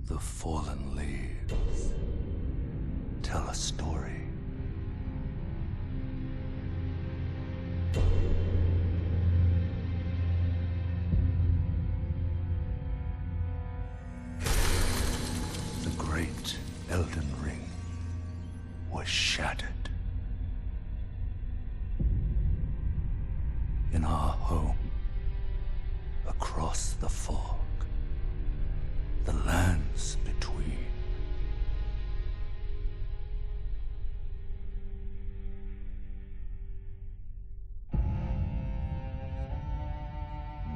The fallen leaves tell a story. The great Elden Ring was shattered. In our home, across the fog, the lands between.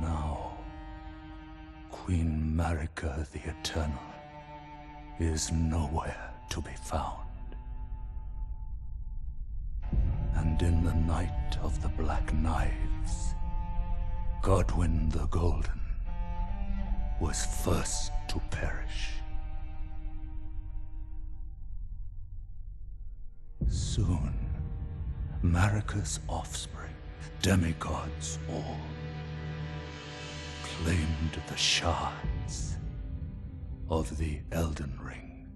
Now, Queen Marika the Eternal is nowhere to be found. And in the night of the Black Knives, Godwyn the Golden was first to perish. Soon, Marika's offspring, demigods all, claimed the shards of the Elden Ring.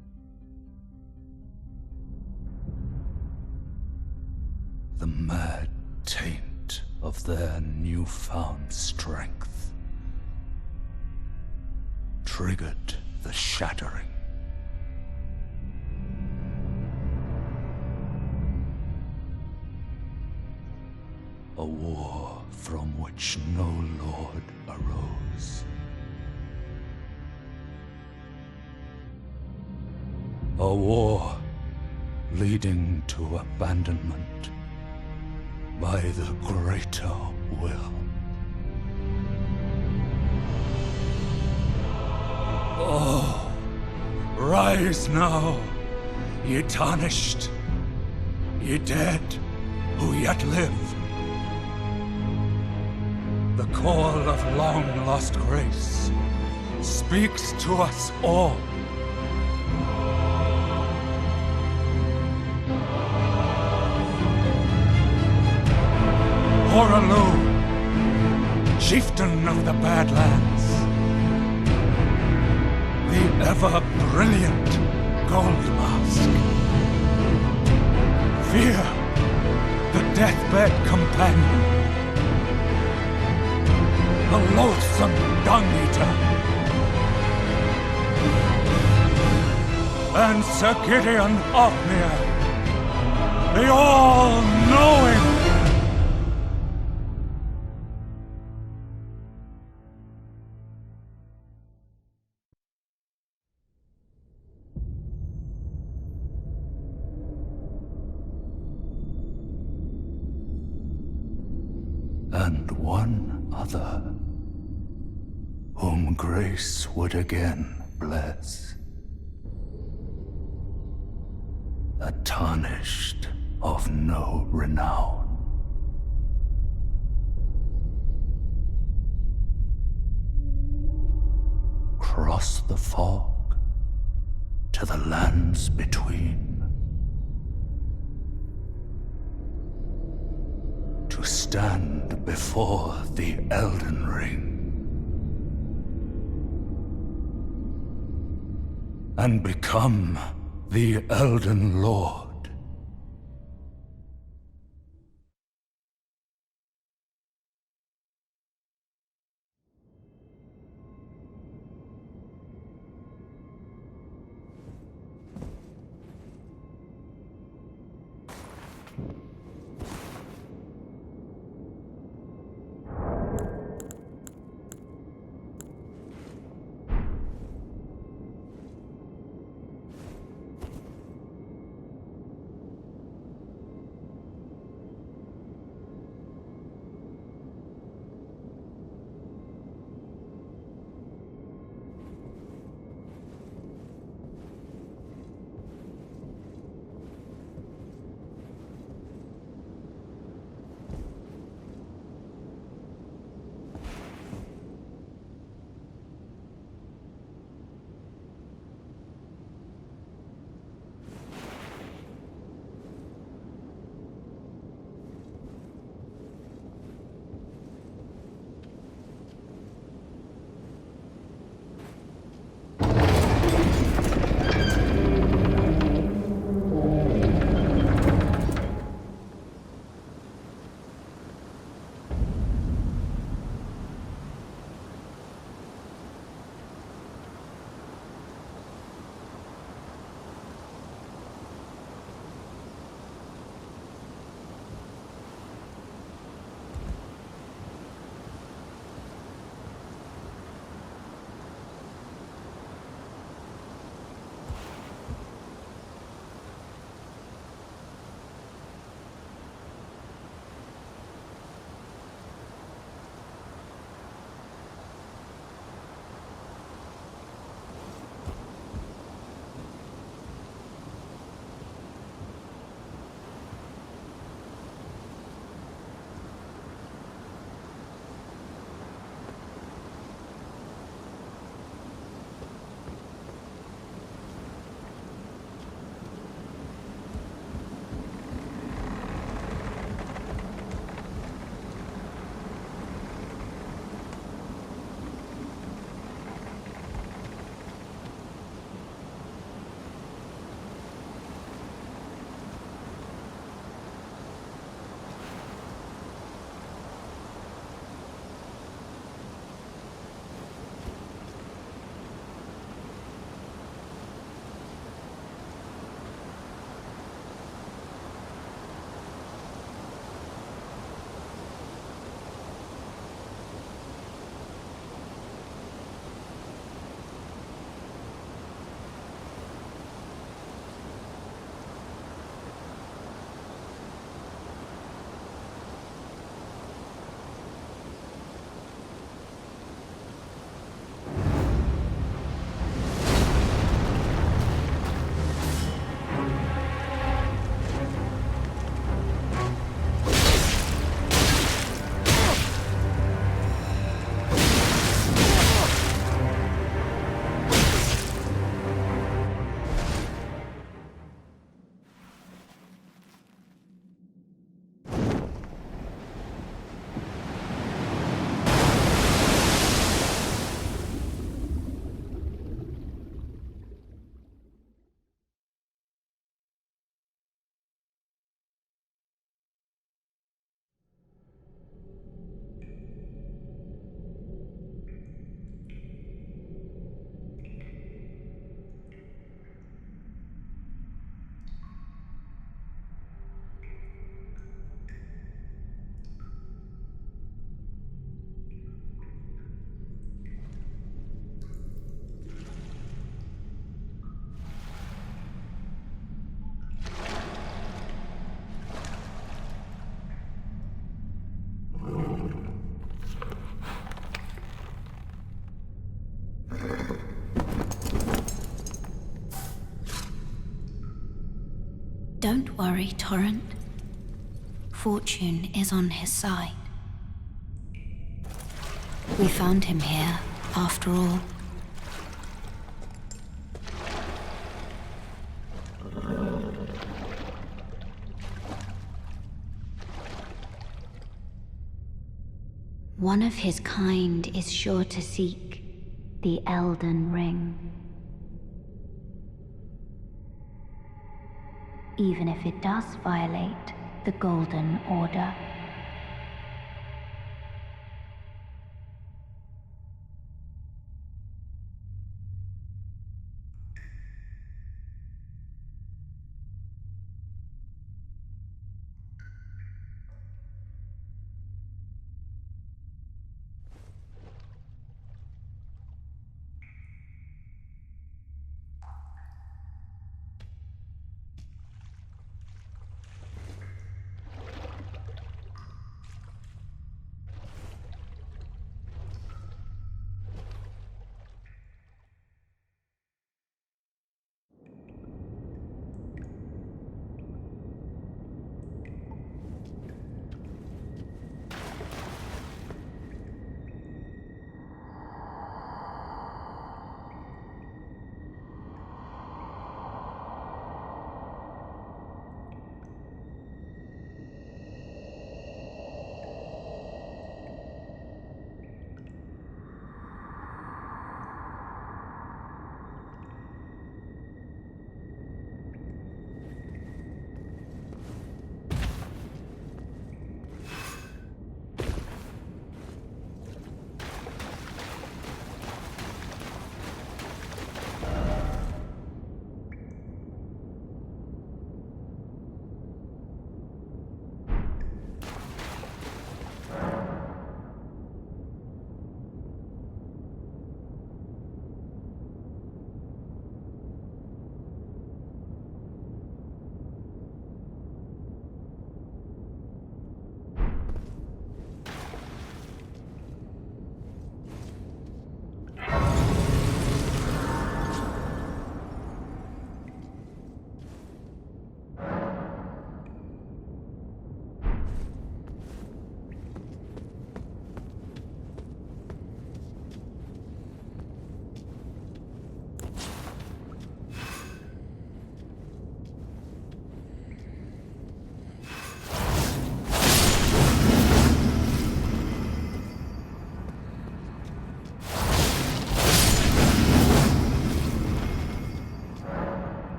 The mad taint of their newfound strength triggered the shattering. A war from which no lord arose. A war leading to abandonment by the greater will. Oh, rise now, ye tarnished, ye dead who yet live. The call of long-lost grace speaks to us all. Horalu, chieftain of the Badlands, the ever-brilliant Gold Mask, Fear, the deathbed companion, the loathsome dung-eater, and Sir Gideon Othmere, the all-knowing. And one other, whom grace would again bless. A tarnished of no renown. Cross the fog to the lands between. To stand before the Elden Ring and become the Elden Lord. Don't worry, Torrent. Fortune is on his side. We found him here, after all. One of his kind is sure to seek the Elden Ring. Even if it does violate the Golden Order.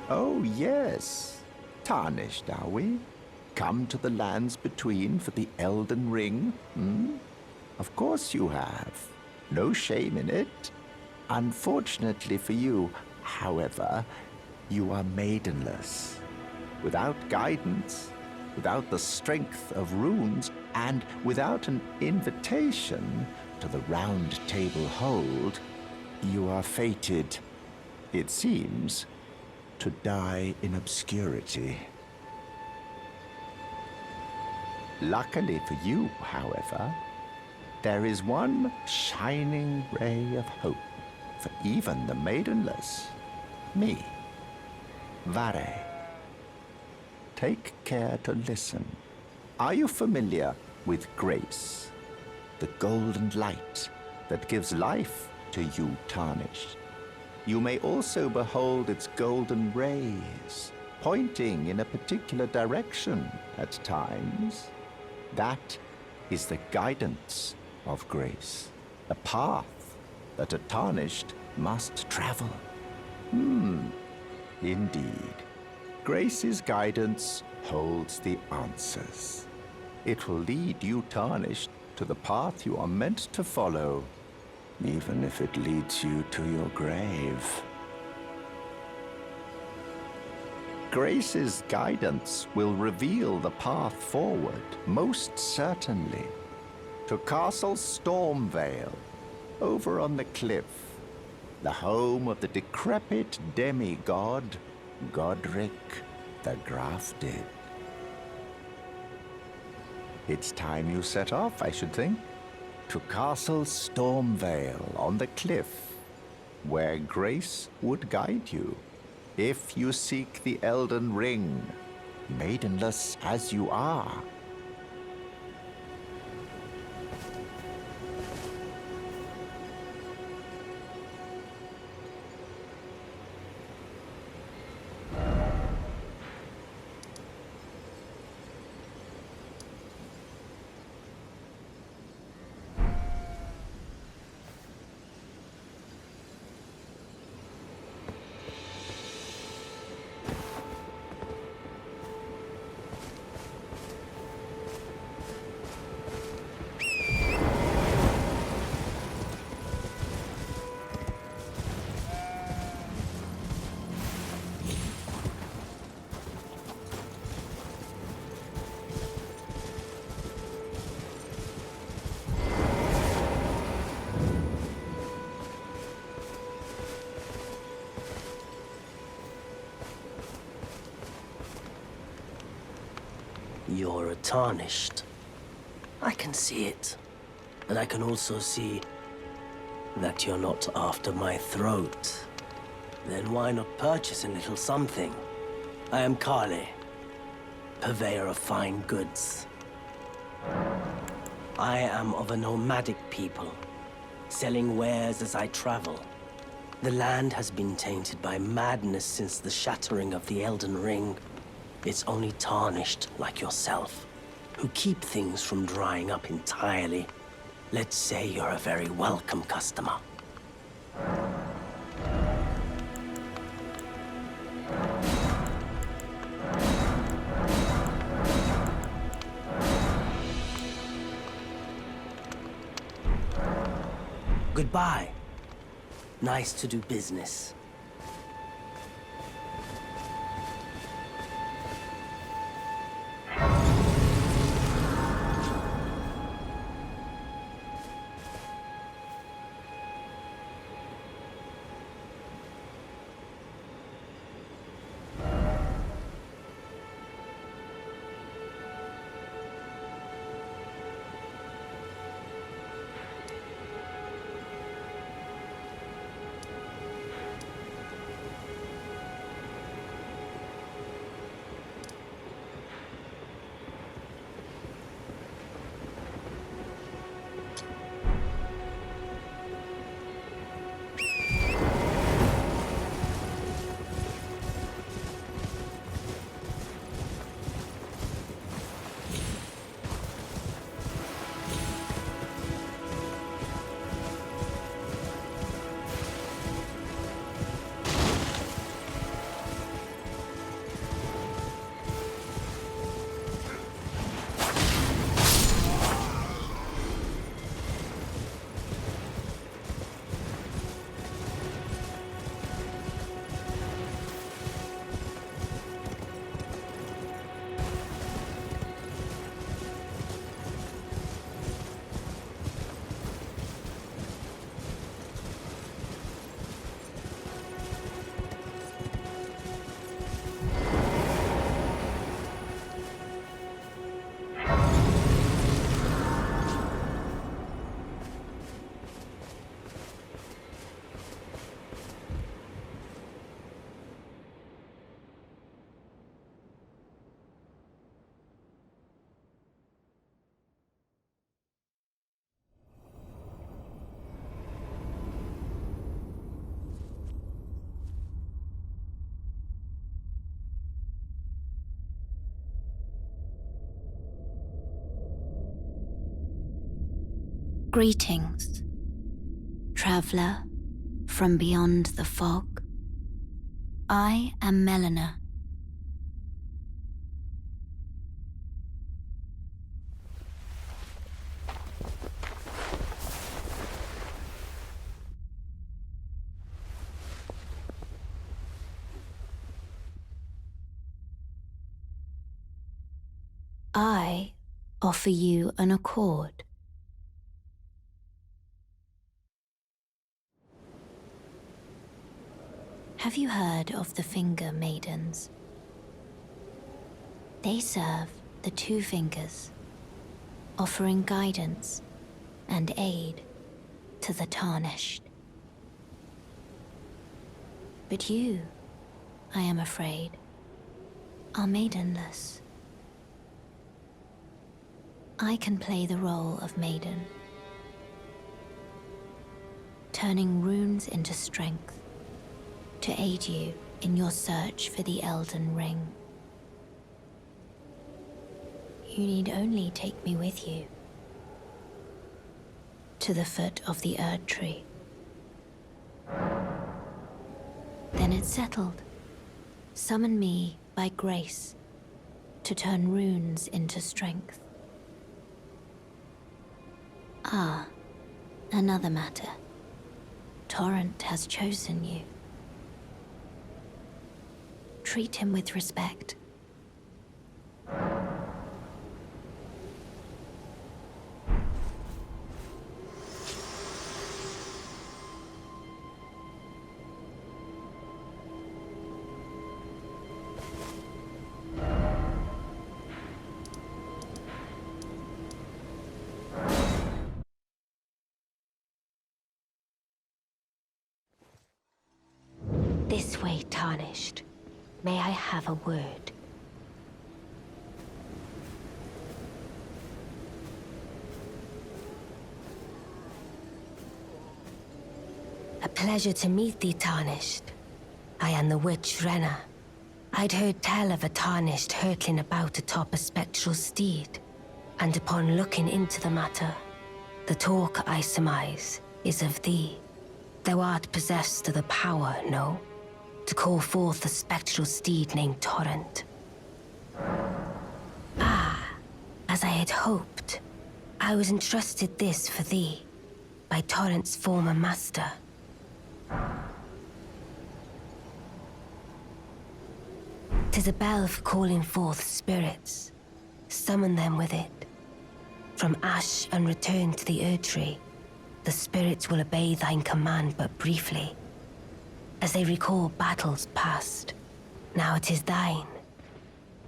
Oh, yes. Tarnished, are we? Come to the lands between for the Elden Ring, hmm? Of course you have. No shame in it. Unfortunately for you, however, you are maidenless. Without guidance, without the strength of runes, and without an invitation to the Roundtable hold, you are fated, it seems, to die in obscurity. Luckily for you, however, there is one shining ray of hope for even the maidenless. Me, Varrè. Take care to listen. Are you familiar with grace? The golden light that gives life to you tarnished. You may also behold its golden rays, pointing in a particular direction at times. That is the guidance of grace, a path that a tarnished must travel. Indeed. Grace's guidance holds the answers. It will lead you tarnished to the path you are meant to follow, even if it leads you to your grave. Grace's guidance will reveal the path forward, most certainly, to Castle Stormveil, over on the cliff, the home of the decrepit demigod, Godric the Grafted. It's time you set off, I should think, to Castle Stormveil on the cliff, where Grace would guide you, if you seek the Elden Ring, maidenless as you are. You're tarnished. I can see it. And I can also see that you're not after my throat. Then why not purchase a little something? I am Kale, purveyor of fine goods. I am of a nomadic people, selling wares as I travel. The land has been tainted by madness since the shattering of the Elden Ring. It's only tarnished like yourself, who keep things from drying up entirely. Let's say you're a very welcome customer. Goodbye. Nice to do business. Greetings, traveler from beyond the fog. I am Melina. I offer you an accord. Have you heard of the Finger Maidens? They serve the two fingers, offering guidance and aid to the tarnished. But you, I am afraid, are maidenless. I can play the role of maiden, turning runes into strength to aid you in your search for the Elden Ring. You need only take me with you to the foot of the Erd Tree. Then it's settled. Summon me by grace to turn runes into strength. Ah, another matter. Torrent has chosen you. Treat him with respect. This way, tarnished. May I have a word? A pleasure to meet thee, tarnished. I am the witch Renna. I'd heard tell of a tarnished hurtling about atop a spectral steed, and upon looking into the matter, the talk I surmise is of thee. Thou art possessed of the power, no? To call forth a spectral steed named Torrent. Ah, as I had hoped, I was entrusted this for thee by Torrent's former master. 'Tis a bell for calling forth spirits. Summon them with it. From ash and return to the Erd Tree, the spirits will obey thine command but briefly, as they recall battles past. Now it is thine,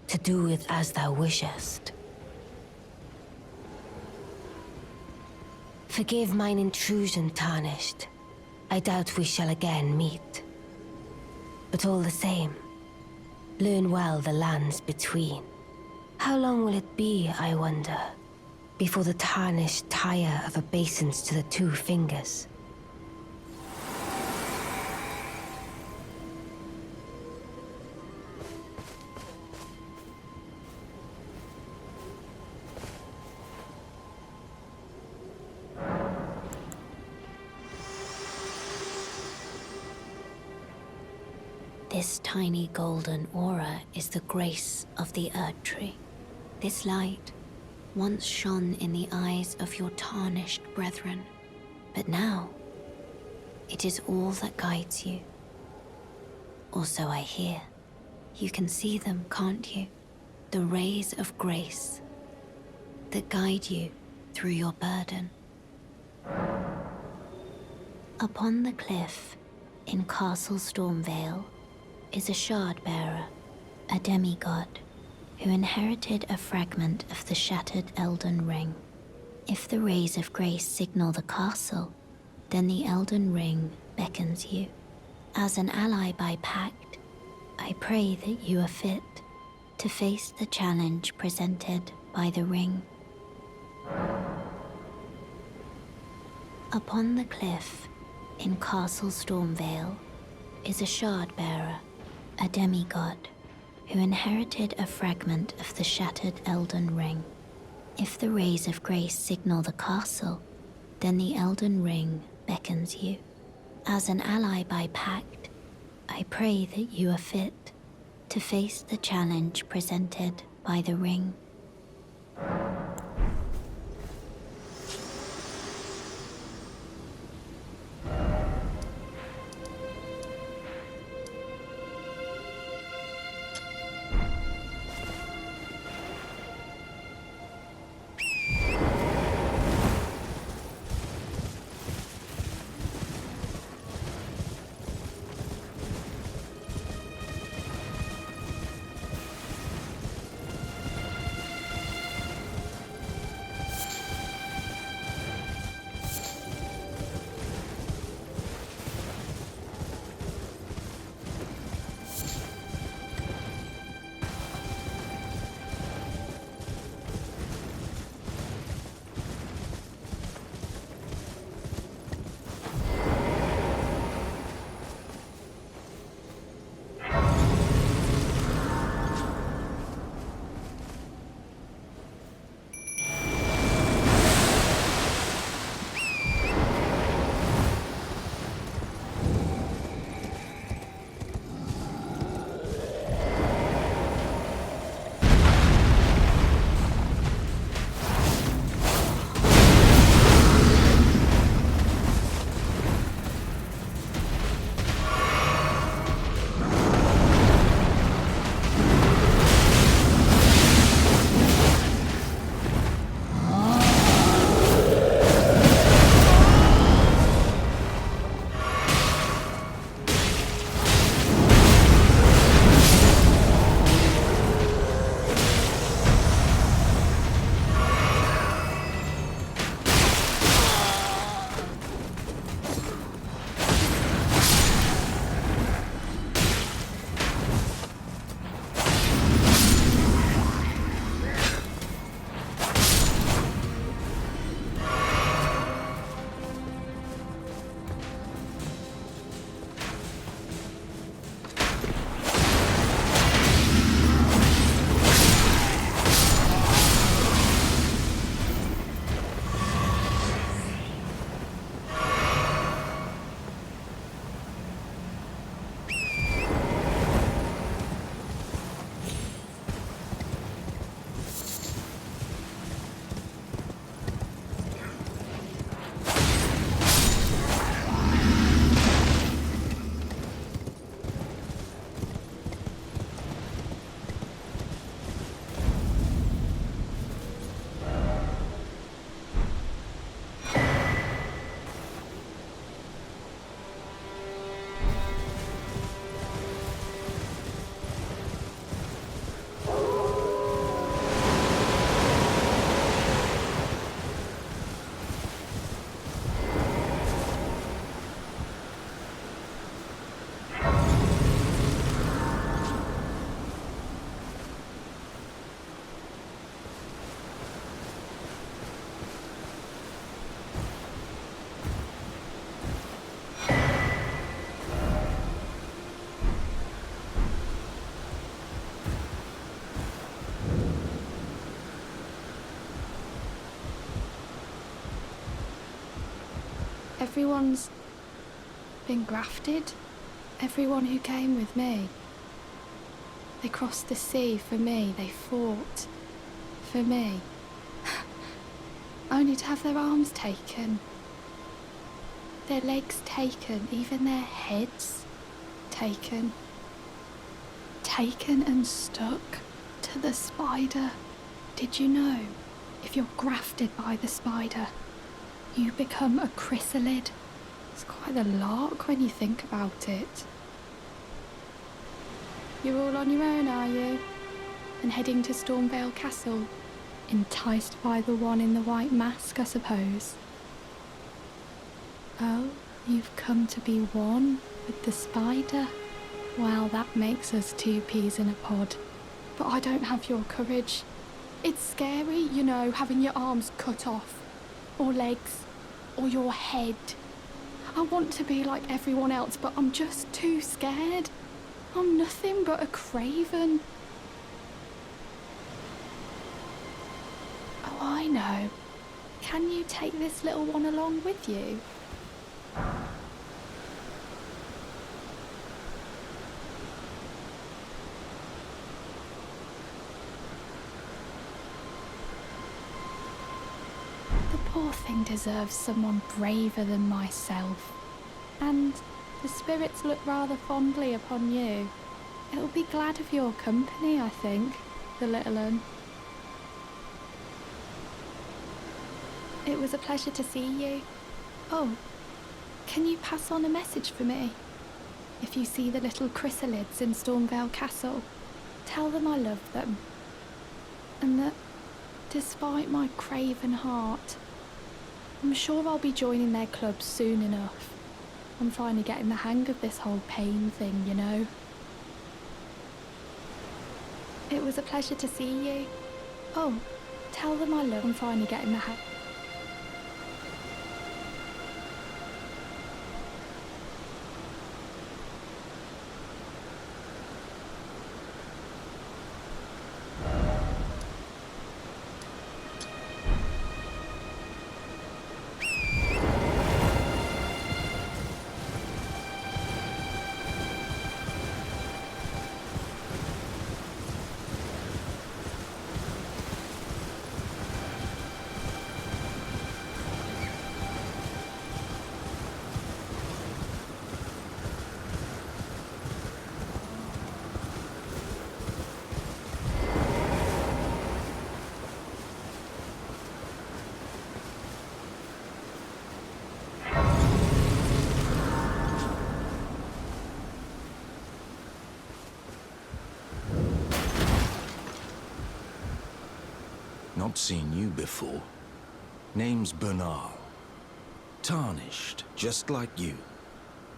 to do with as thou wishest. Forgive mine intrusion, tarnished. I doubt we shall again meet. But all the same, learn well the lands between. How long will it be, I wonder, before the tarnished tire of obeisance to the two fingers? This tiny golden aura is the grace of the Erd Tree. This light once shone in the eyes of your tarnished brethren, but now it is all that guides you. Or so I hear. You can see them, can't you? The rays of grace that guide you through your burden. Upon the cliff in Castle Stormveil is a shard-bearer, a demigod, who inherited a fragment of the shattered Elden Ring. If the rays of grace signal the castle, then the Elden Ring beckons you. As an ally by pact, I pray that you are fit to face the challenge presented by the ring. Upon the cliff in Castle Stormveil is a shard-bearer, a demigod, who inherited a fragment of the shattered Elden Ring. If the rays of grace signal the castle, then the Elden Ring beckons you. As an ally by pact, I pray that you are fit to face the challenge presented by the ring. Everyone's been grafted. Everyone who came with me. They crossed the sea for me. They fought for me. Only to have their arms taken. Their legs taken. Even their heads taken. Taken and stuck to the spider. Did you know? If you're grafted by the spider, you become a chrysalid. It's quite a lark when you think about it. You're all on your own, are you? And heading to Stormveil Castle? Enticed by the one in the white mask, I suppose. Oh, you've come to be one with the spider? Well, that makes us two peas in a pod. But I don't have your courage. It's scary, you know, having your arms cut off. Or legs, or your head. I want to be like everyone else, but I'm just too scared. I'm nothing but a craven. Oh, I know. Can you take this little one along with you? The poor thing deserves someone braver than myself. And the spirits look rather fondly upon you. It'll be glad of your company, I think, the little un. It was a pleasure to see you. Oh, can you pass on a message for me? If you see the little chrysalids in Stormveil Castle, tell them I love them. And that, despite my craven heart, I'm sure I'll be joining their club soon enough. I'm finally getting the hang of this whole pain thing, you know. It was a pleasure to see you. Oh, tell them I love them. I'm finally getting the hang. Not seen you before. Name's Bernahl. Tarnished, just like you.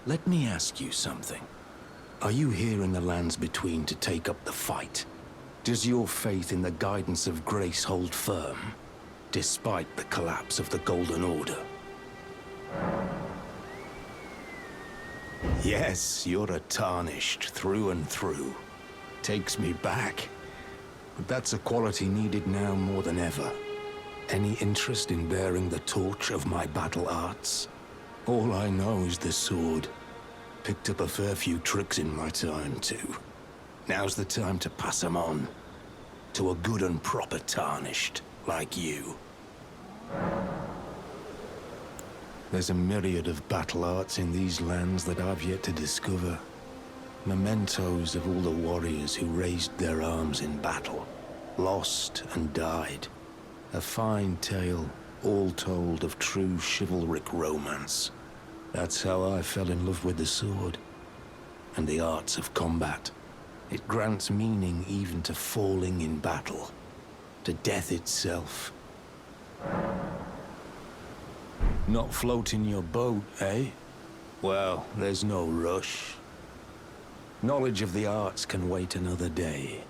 Let me ask you something. Are you here in the lands between to take up the fight? Does your faith in the guidance of grace hold firm, despite the collapse of the Golden Order? Yes, you're a Tarnished through and through. Takes me back. But that's a quality needed now more than ever. Any interest in bearing the torch of my battle arts? All I know is the sword. Picked up a fair few tricks in my time, too. Now's the time to pass them on. To a good and proper Tarnished, like you. There's a myriad of battle arts in these lands that I've yet to discover. Mementos of all the warriors who raised their arms in battle, lost and died. A fine tale, all told of true chivalric romance. That's how I fell in love with the sword, and the arts of combat. It grants meaning even to falling in battle, to death itself. Not floating your boat, eh? Well, there's no rush. Knowledge of the arts can wait another day.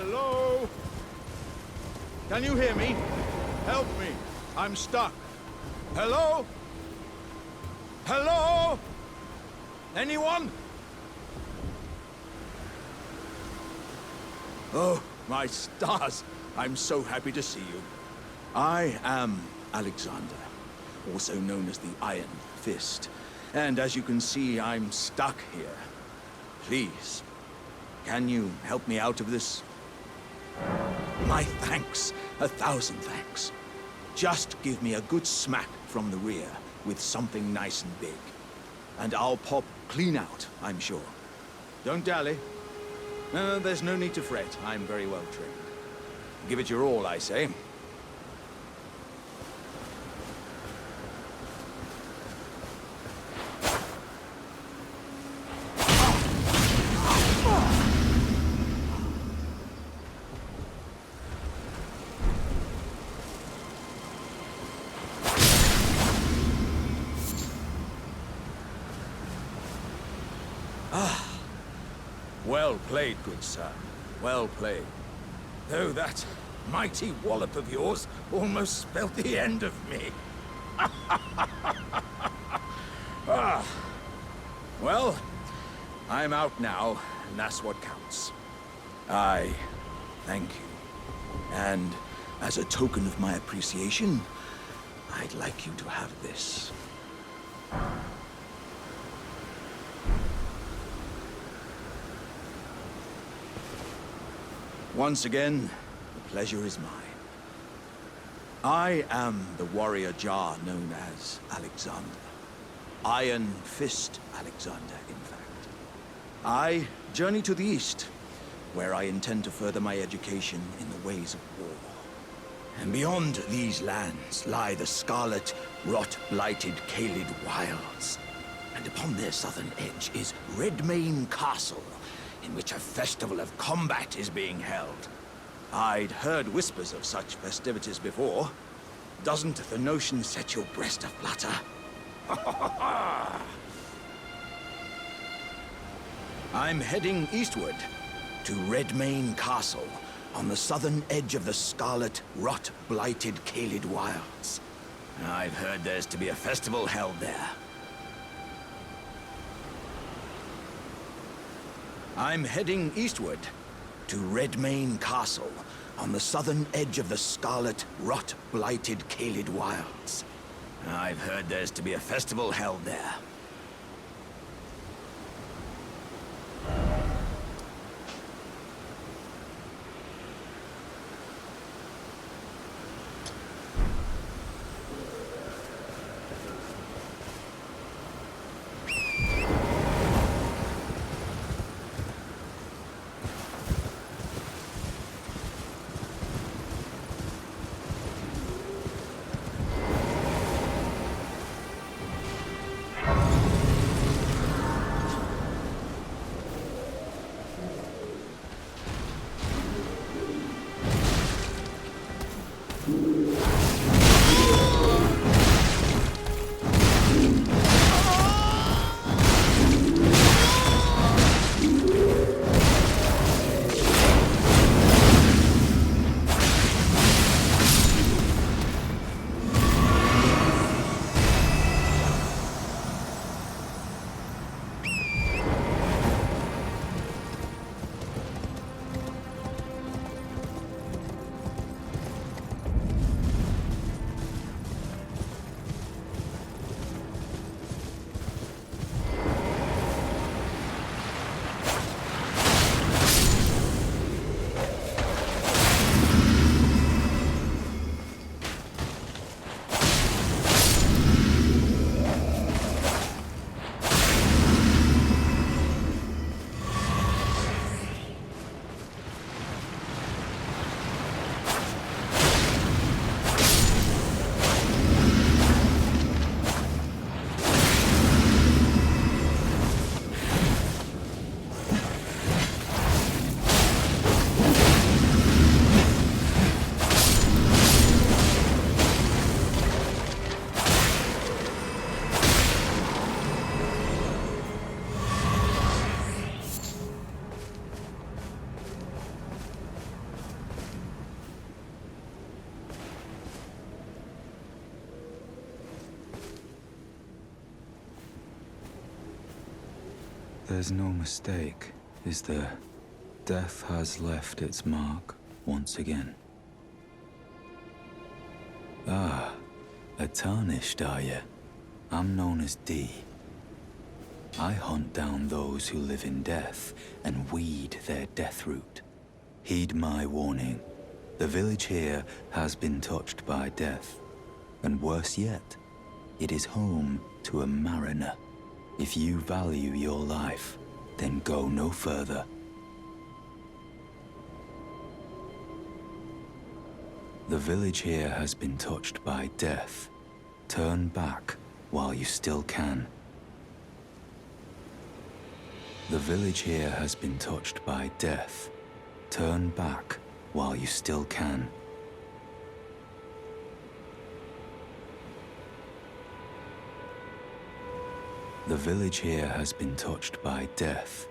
Hello? Can you hear me? Help me. I'm stuck. Hello? Hello? Anyone? Oh, my stars. I'm so happy to see you. I am Alexander, also known as the Iron Fist. And as you can see, I'm stuck here. Please, can you help me out of this? My thanks, 1,000 thanks. Just give me a good smack from the rear with something nice and big. And I'll pop clean out, I'm sure. Don't dally. No, there's no need to fret. I'm very well trained. Give it your all, I say. Well played, good sir. Well played. Though that mighty wallop of yours almost spelled the end of me. Well, I'm out now, and that's what counts. I thank you. And as a token of my appreciation, I'd like you to have this. Once again, the pleasure is mine. I am the warrior Jar known as Alexander. Iron Fist Alexander, in fact. I journey to the east, where I intend to further my education in the ways of war. And beyond these lands lie the scarlet, rot-blighted Caelid wilds. And upon their southern edge is Redmane Castle, in which a festival of combat is being held. I'd heard whispers of such festivities before. Doesn't the notion set your breast aflutter? I'm heading eastward to Redmane Castle, on the southern edge of the scarlet, rot-blighted Caelid wilds. I've heard there's to be a festival held there. I'm heading eastward to Redmane Castle, on the southern edge of the scarlet, rot-blighted Caelid wilds. I've heard there's to be a festival held there. There's no mistake, is there? Death has left its mark once again. Ah, a tarnished, are you? I'm known as D. I hunt down those who live in death and weed their death root. Heed my warning. The village here has been touched by death. And worse yet, it is home to a mariner. If you value your life, then go no further. The village here has been touched by death. Turn back while you still can. The village here has been touched by death. Turn back while you still can. The village here has been touched by death.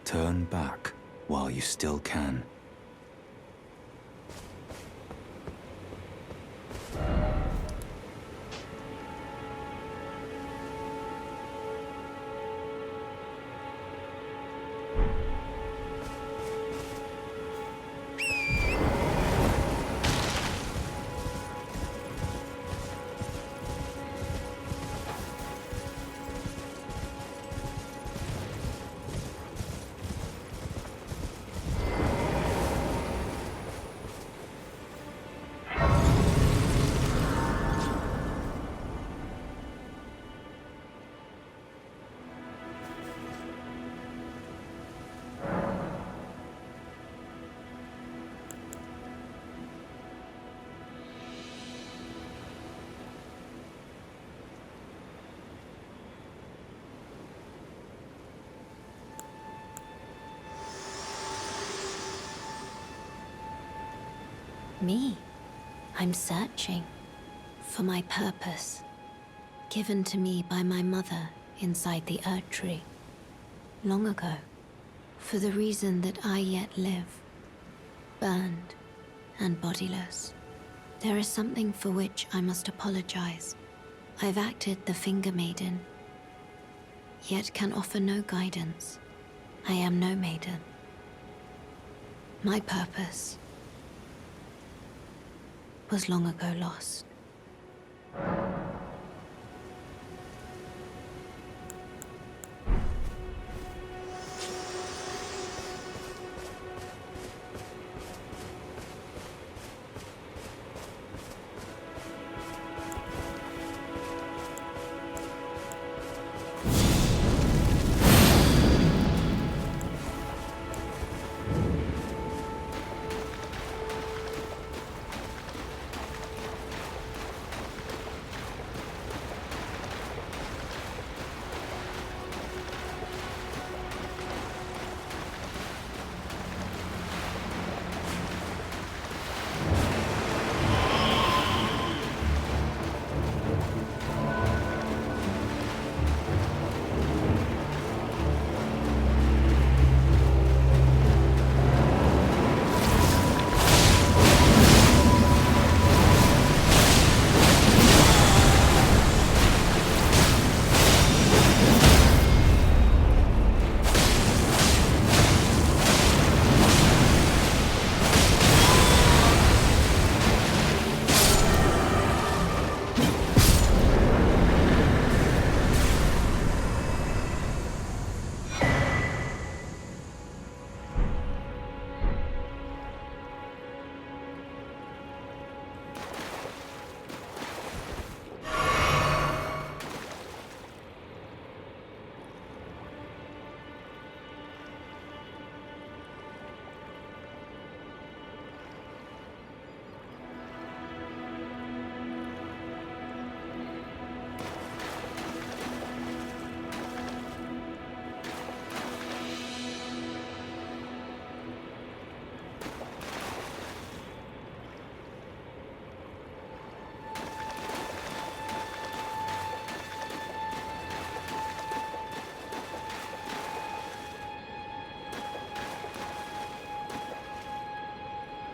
Turn back while you still can. Me? I'm searching for my purpose, given to me by my mother inside the Erd Tree, long ago, for the reason that I yet live, burned and bodiless. There is something for which I must apologize. I've acted the Finger Maiden, yet can offer no guidance. I am no maiden. My purpose was long ago lost.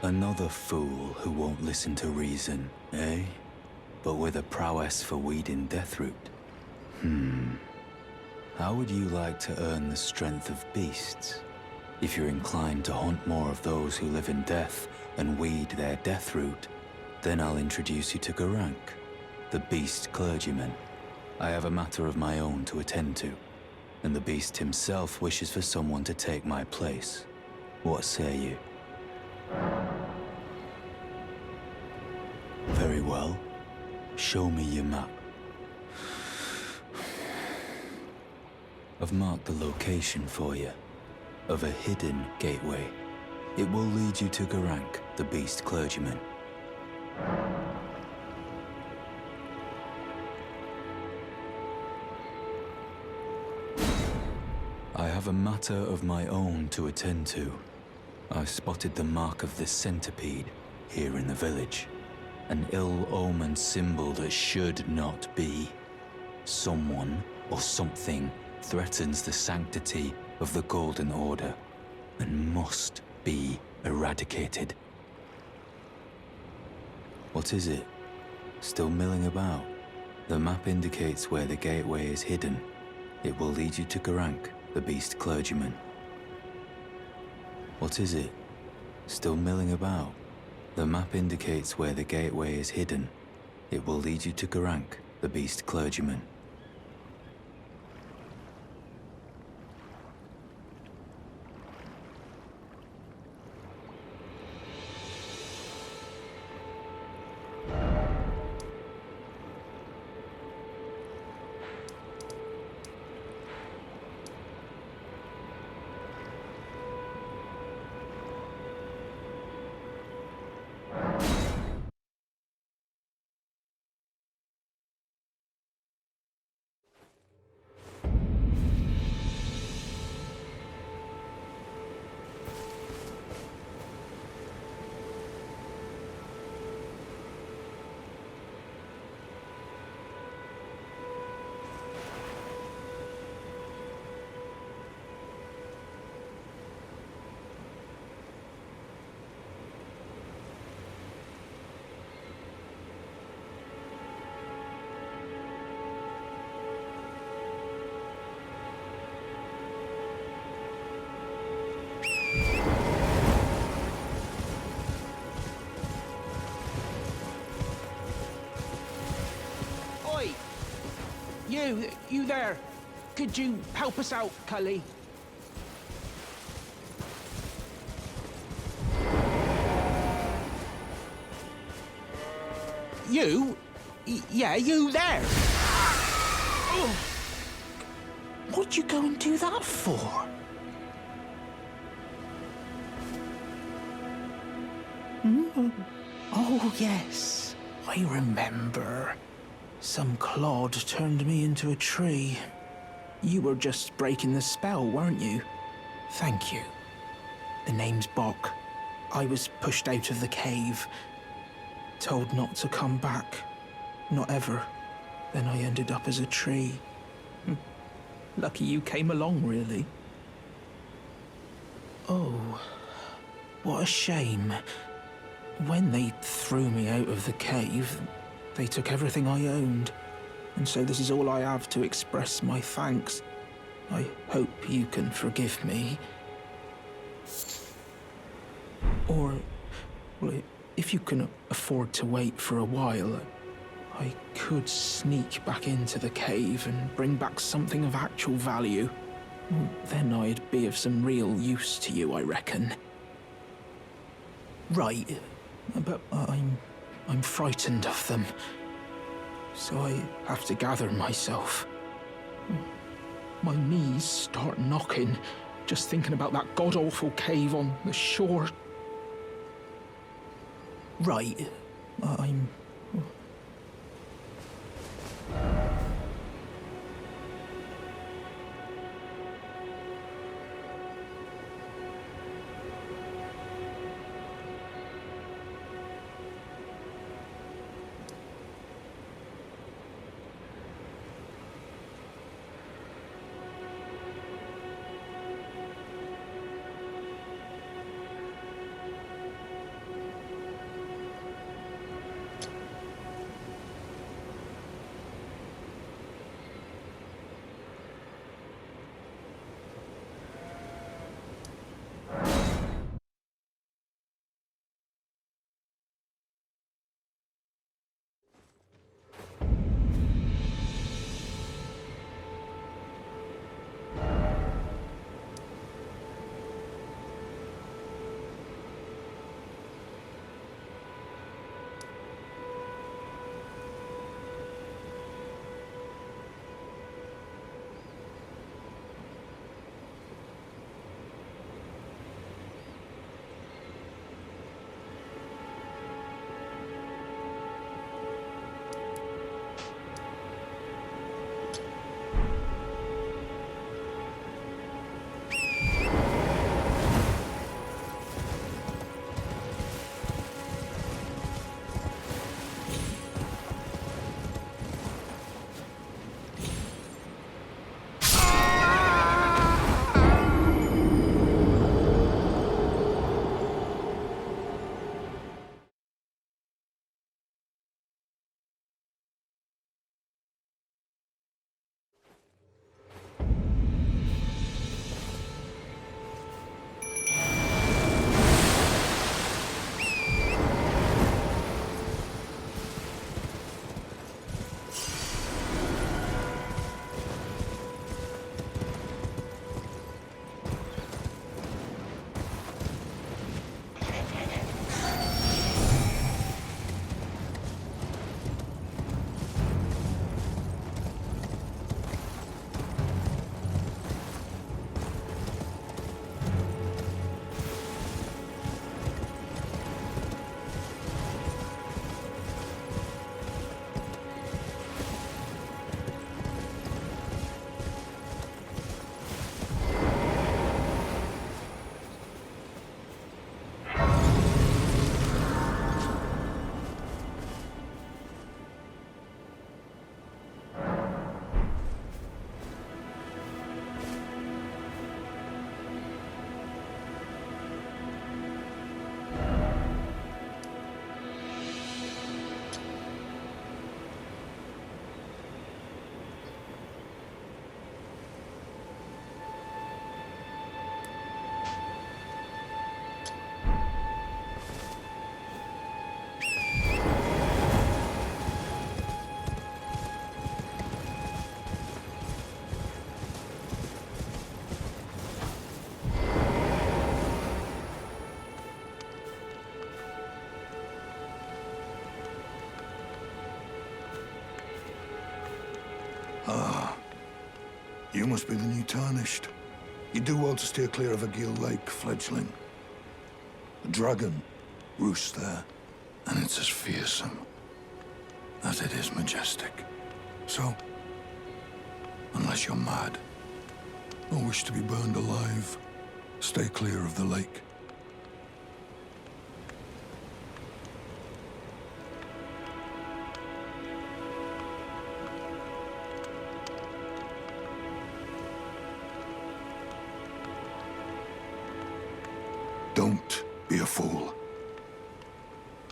Another fool who won't listen to reason, eh? But with a prowess for weeding Deathroot. How would you like to earn the strength of beasts? If you're inclined to hunt more of those who live in death and weed their Deathroot, then I'll introduce you to Garank, the beast clergyman. I have a matter of my own to attend to, and the beast himself wishes for someone to take my place. What say you? well. Show me your map. I've marked the location for you, of a hidden gateway. It will lead you to Geraint, the beast clergyman. I have a matter of my own to attend to. I spotted the mark of the centipede here in the village. An ill-omened symbol that should not be. Someone or something threatens the sanctity of the Golden Order and must be eradicated. What is it? Still milling about? The map indicates where the gateway is hidden. It will lead you to Geraint, the beast clergyman. What is it? Still milling about? The map indicates where the gateway is hidden. It will lead you to Geraint, the beast clergyman. Oi! You there. Could you help us out, Cully? You? Yeah, you there. Oh. What'd you go and do that for? Oh, yes. I remember. Some clod turned me into a tree. You were just breaking the spell, weren't you? Thank you. The name's Bok. I was pushed out of the cave. Told not to come back. Not ever. Then I ended up as a tree. Lucky you came along, really. Oh, what a shame. When they threw me out of the cave, they took everything I owned. And so this is all I have to express my thanks. I hope you can forgive me. Or, well, if you can afford to wait for a while, I could sneak back into the cave and bring back something of actual value. Then I'd be of some real use to you, I reckon. Right, but I'm frightened of them. So I have to gather myself. My knees start knocking, just thinking about that god-awful cave on the shore. Right, I'm... You must be the new Tarnished. You do well to steer clear of a Gill Lake, fledgling. A dragon roosts there, and it's as fearsome as it is majestic. So, unless you're mad or wish to be burned alive, stay clear of the lake. Don't be a fool.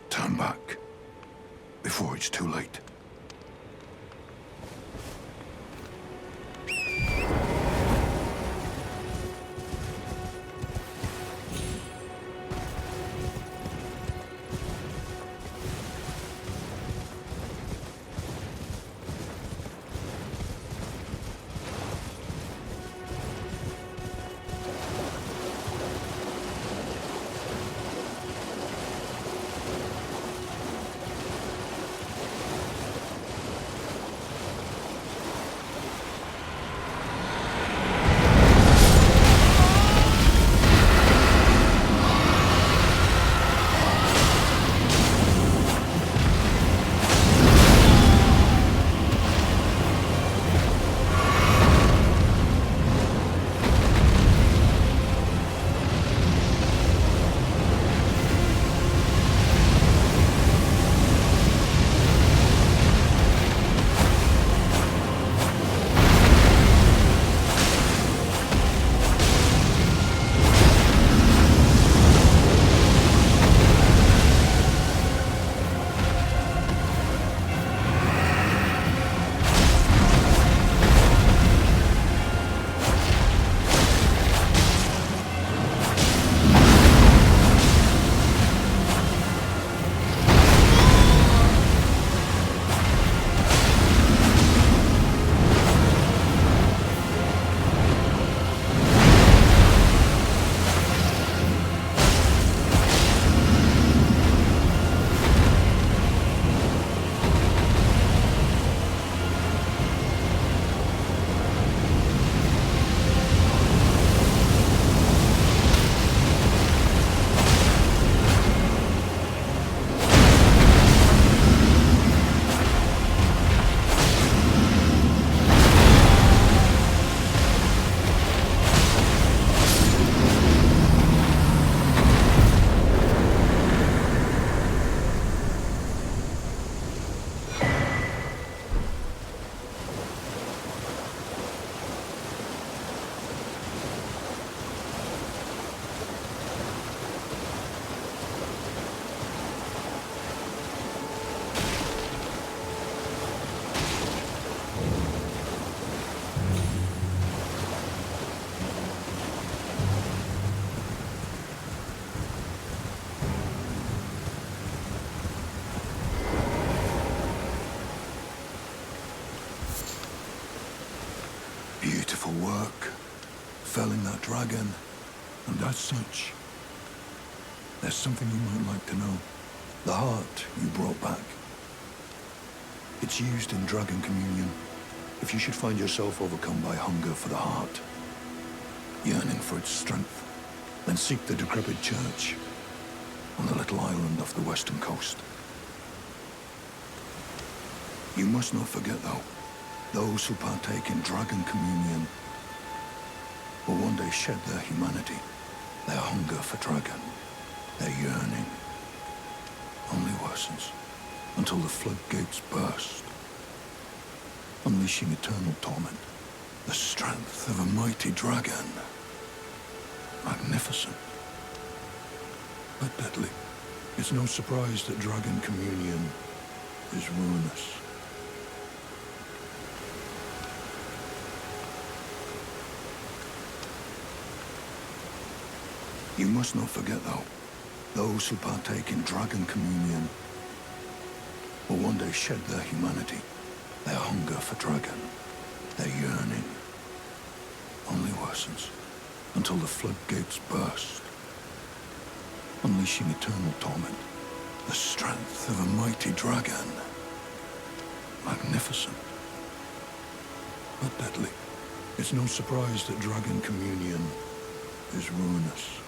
Turn back before it's too late. Beautiful work, felling that dragon, and as such, there's something you might like to know. The heart you brought back. It's used in dragon communion. If you should find yourself overcome by hunger for the heart, yearning for its strength, then seek the decrepit church on the little island off the western coast. You must not forget, though, those who partake in dragon communion will one day shed their humanity, their hunger for dragon, their yearning only worsens until the floodgates burst, unleashing eternal torment, the strength of a mighty dragon, magnificent but deadly. It's no surprise that dragon communion is ruinous. You must not forget, though, those who partake in dragon communion will one day shed their humanity, their hunger for dragon, their yearning only worsens until the floodgates burst, unleashing eternal torment, the strength of a mighty dragon, magnificent but deadly. It's no surprise that dragon communion is ruinous.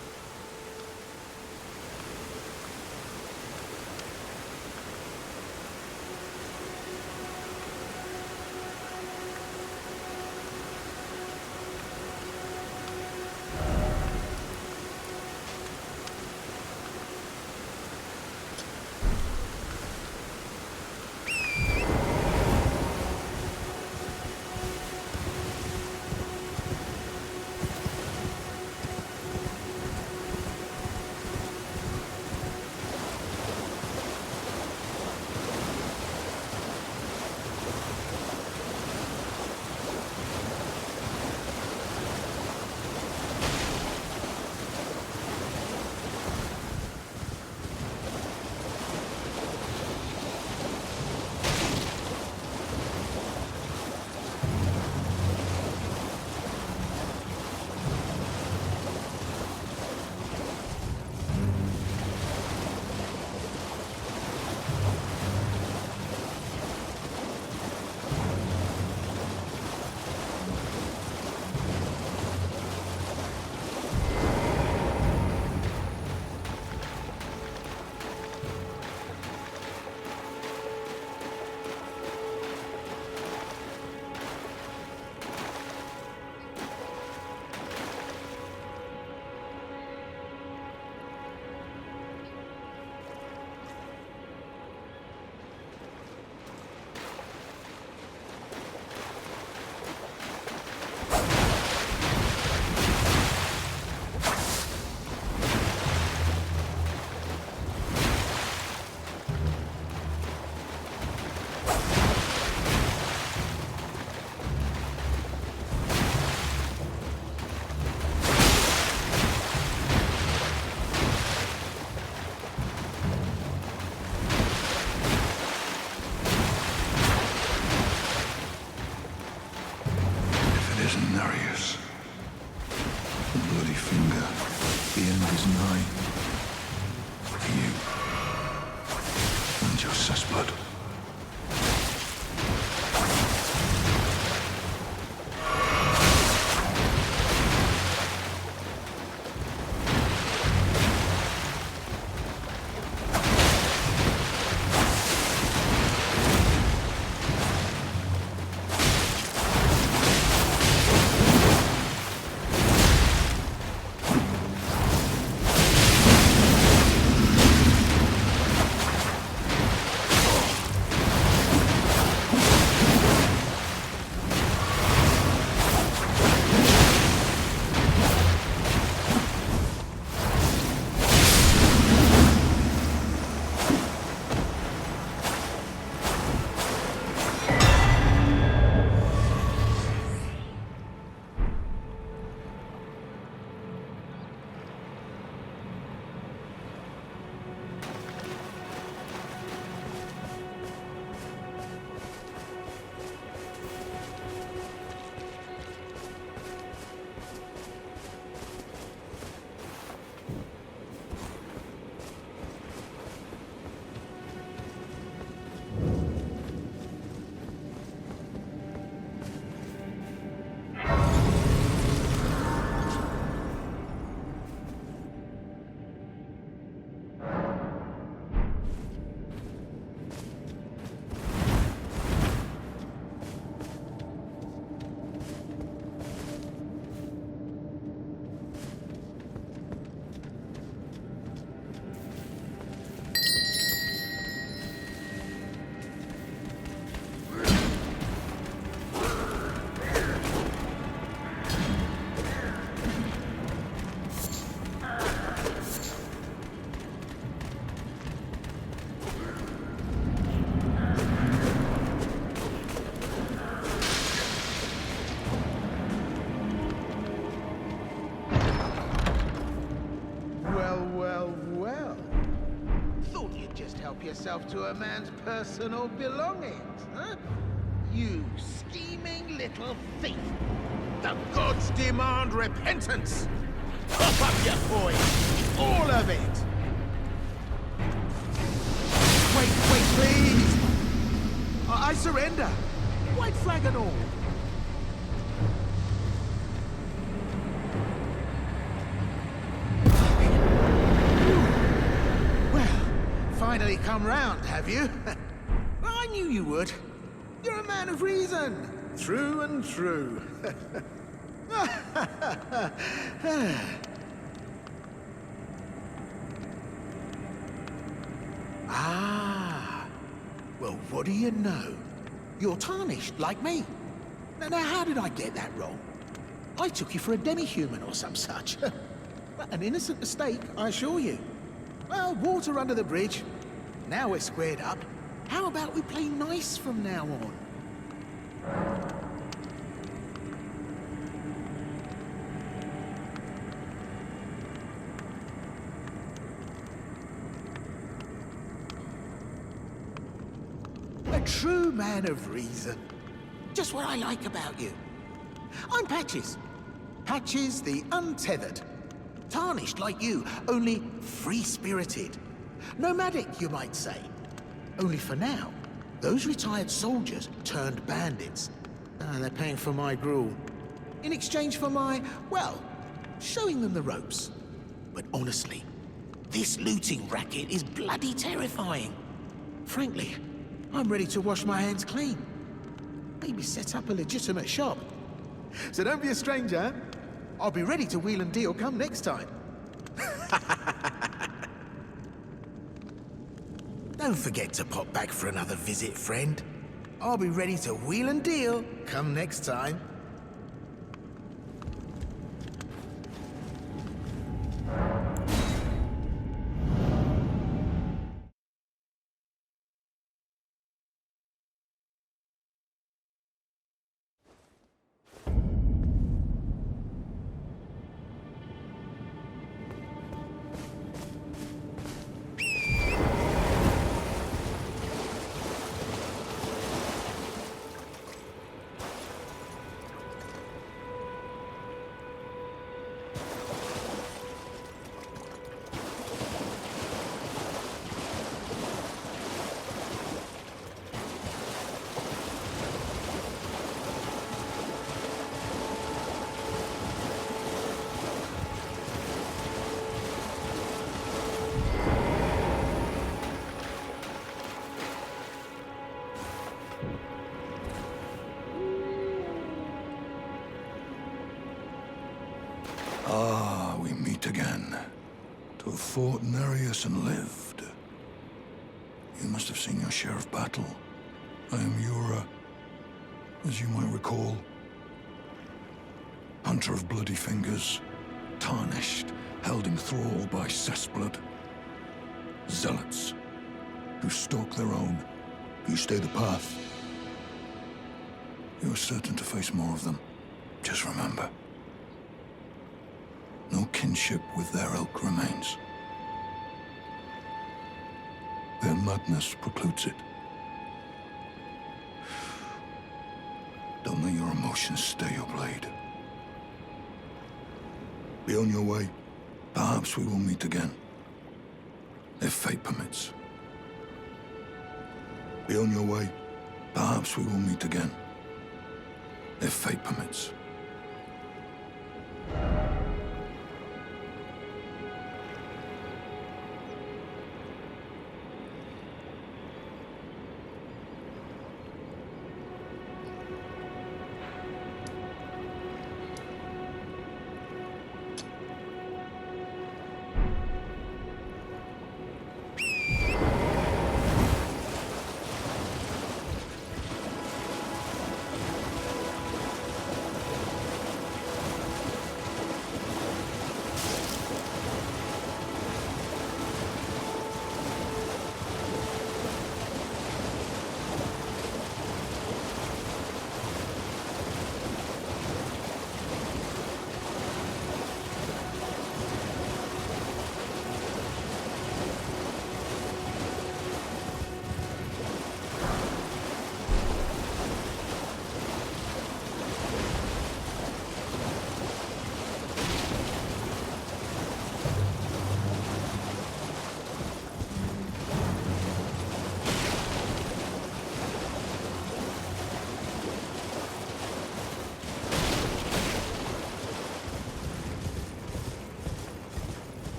Yourself to a man's personal belongings, huh? You scheming little thief! The gods demand repentance! Pop up your voice! All of it! Wait, please! I surrender! White flag and all! come round, have you? I knew you would. You're a man of reason. True and true. Ah. Well, what do you know? You're tarnished, like me. Now, how did I get that wrong? I took you for a demi-human or some such. An innocent mistake, I assure you. Well, water under the bridge. Now we're squared up. How about we play nice from now on? A true man of reason. Just what I like about you. I'm Patches. Patches the untethered. Tarnished like you, only free-spirited. Nomadic, you might say. Only for now, those retired soldiers turned bandits. They're paying for my gruel. In exchange for my, well, showing them the ropes. But honestly, this looting racket is bloody terrifying. Frankly, I'm ready to wash my hands clean. Maybe set up a legitimate shop. So don't be a stranger. I'll be ready to wheel and deal come next time. Don't forget to pop back for another visit, friend. I'll be ready to wheel and deal come next time. Ah, we meet again. To have fought Nereus and lived. You must have seen your share of battle. I am Yura, as you might recall. Hunter of bloody fingers, tarnished, held in thrall by cessblood. Zealots, who stalk their own, who stay the path. You are certain to face more of them. Just remember. No kinship with their ilk remains. Their madness precludes it. Don't let your emotions stay your blade. Be on your way. Perhaps we will meet again. If fate permits. Be on your way. Perhaps we will meet again. If fate permits.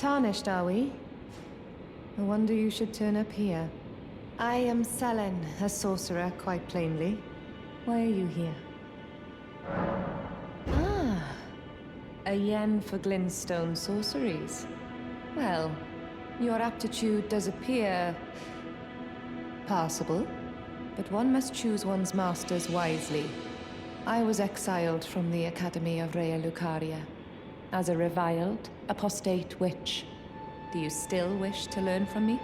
Tarnished, are we? No wonder you should turn up here. I am Sellen, a sorcerer, quite plainly. Why are you here? Ah, a yen for glintstone sorceries. Well, your aptitude does appear passable, but one must choose one's masters wisely. I was exiled from the Academy of Rea Lucaria as a reviled, apostate witch. Do you still wish to learn from me?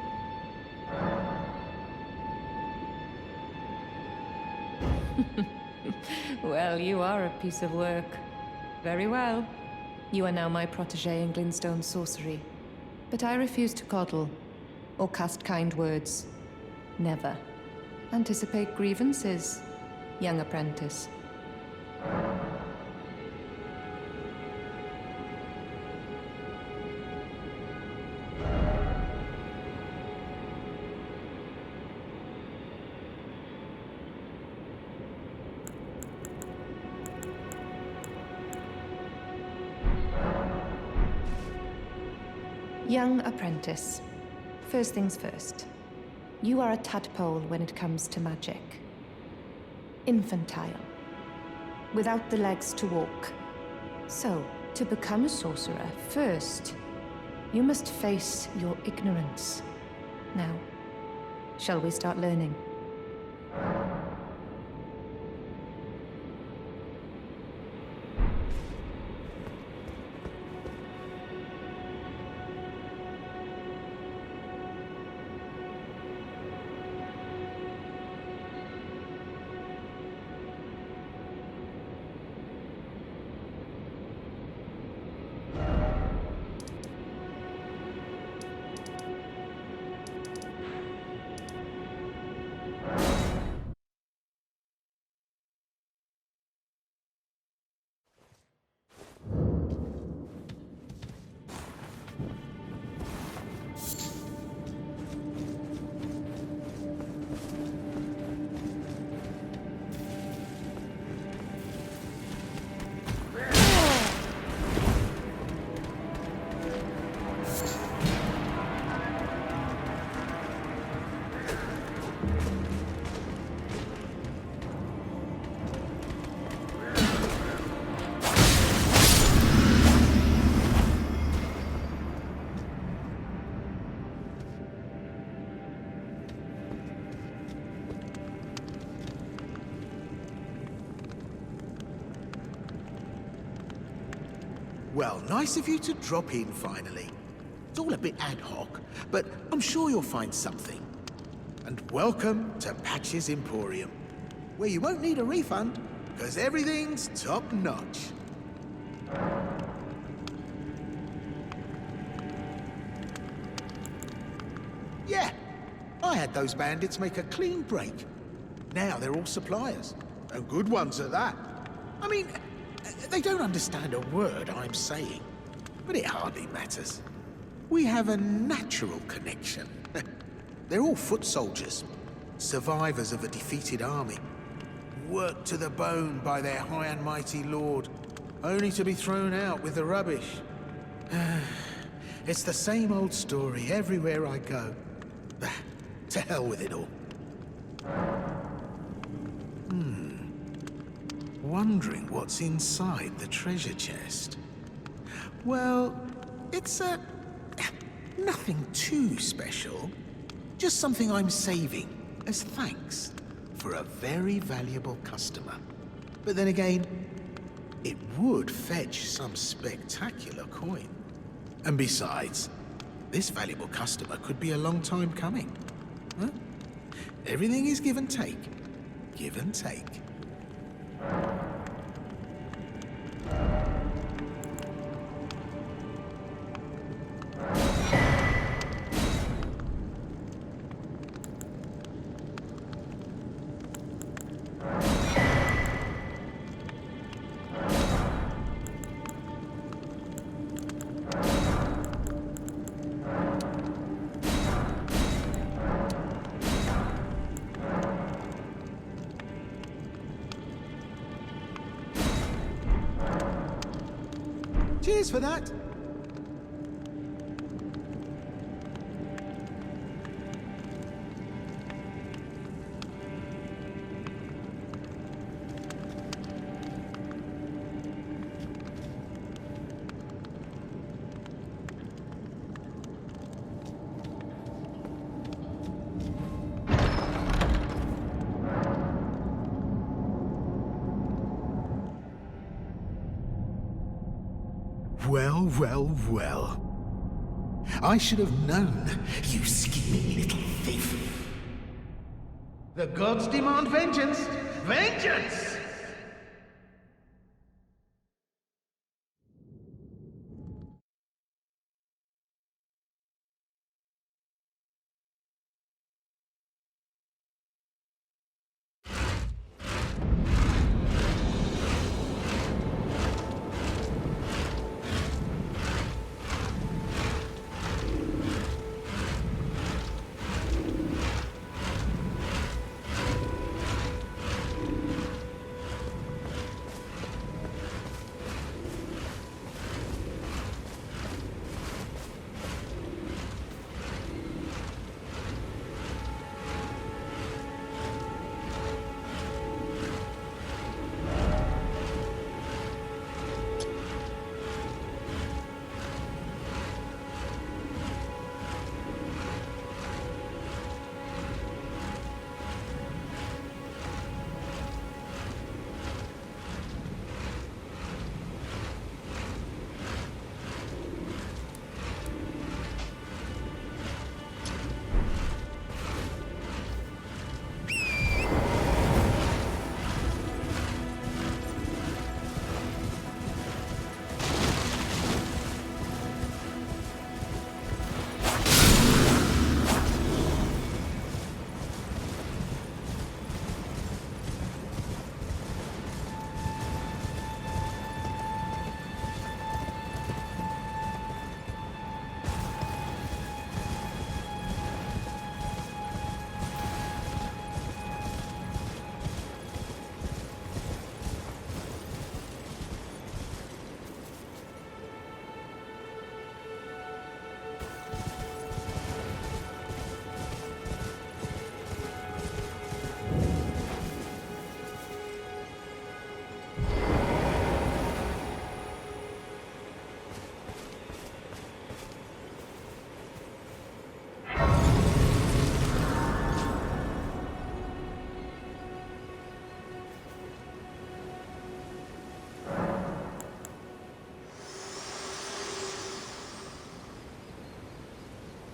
Well, you are a piece of work. Very well. You are now my protégé in glintstone sorcery. But I refuse to coddle or cast kind words. Never. Anticipate grievances, young apprentice. Young apprentice. First things first. You are a tadpole when it comes to magic. Infantile. Without the legs to walk. So, to become a sorcerer, first, you must face your ignorance. Now, shall we start learning? Well, nice of you to drop in finally. It's all a bit ad hoc, but I'm sure you'll find something. And welcome to Patch's Emporium, where you won't need a refund, because everything's top-notch. Yeah, I had those bandits make a clean break. Now they're all suppliers, and good ones at that. I mean, they don't understand a word I'm saying, but it hardly matters. We have a natural connection. They're all foot soldiers, survivors of a defeated army, worked to the bone by their high and mighty lord, only to be thrown out with the rubbish. It's the same old story everywhere I go. To hell with it all. Wondering what's inside the treasure chest. Well, it's nothing too special. Just something I'm saving as thanks for a very valuable customer. But then again, it would fetch some spectacular coin. And besides, this valuable customer could be a long time coming. Huh? Everything is give and take. Give and take. Cheers for that. Well, well, well. I should have known, you scheming little thief. The gods demand vengeance! Vengeance!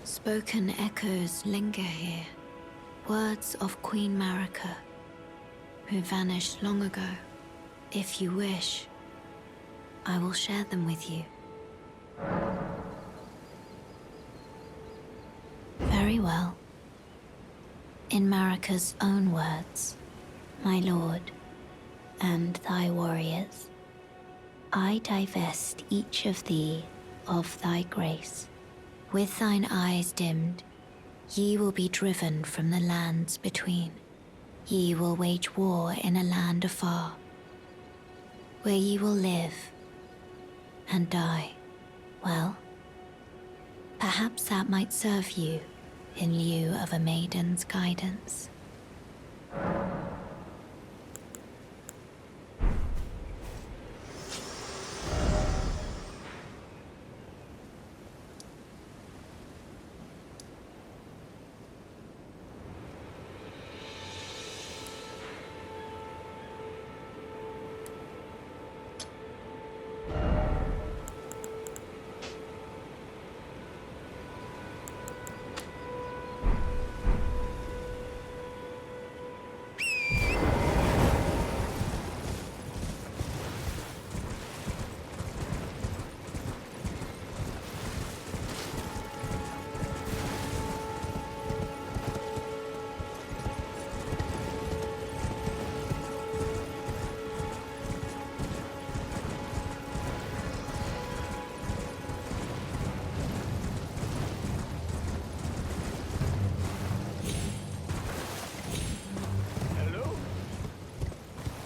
Spoken echoes linger here, words of Queen Marika, who vanished long ago. If you wish, I will share them with you. Very well. In Marika's own words, my lord, and thy warriors, I divest each of thee of thy grace. With thine eyes dimmed, ye will be driven from the lands between. Ye will wage war in a land afar, where ye will live and die. Well, perhaps that might serve you in lieu of a maiden's guidance.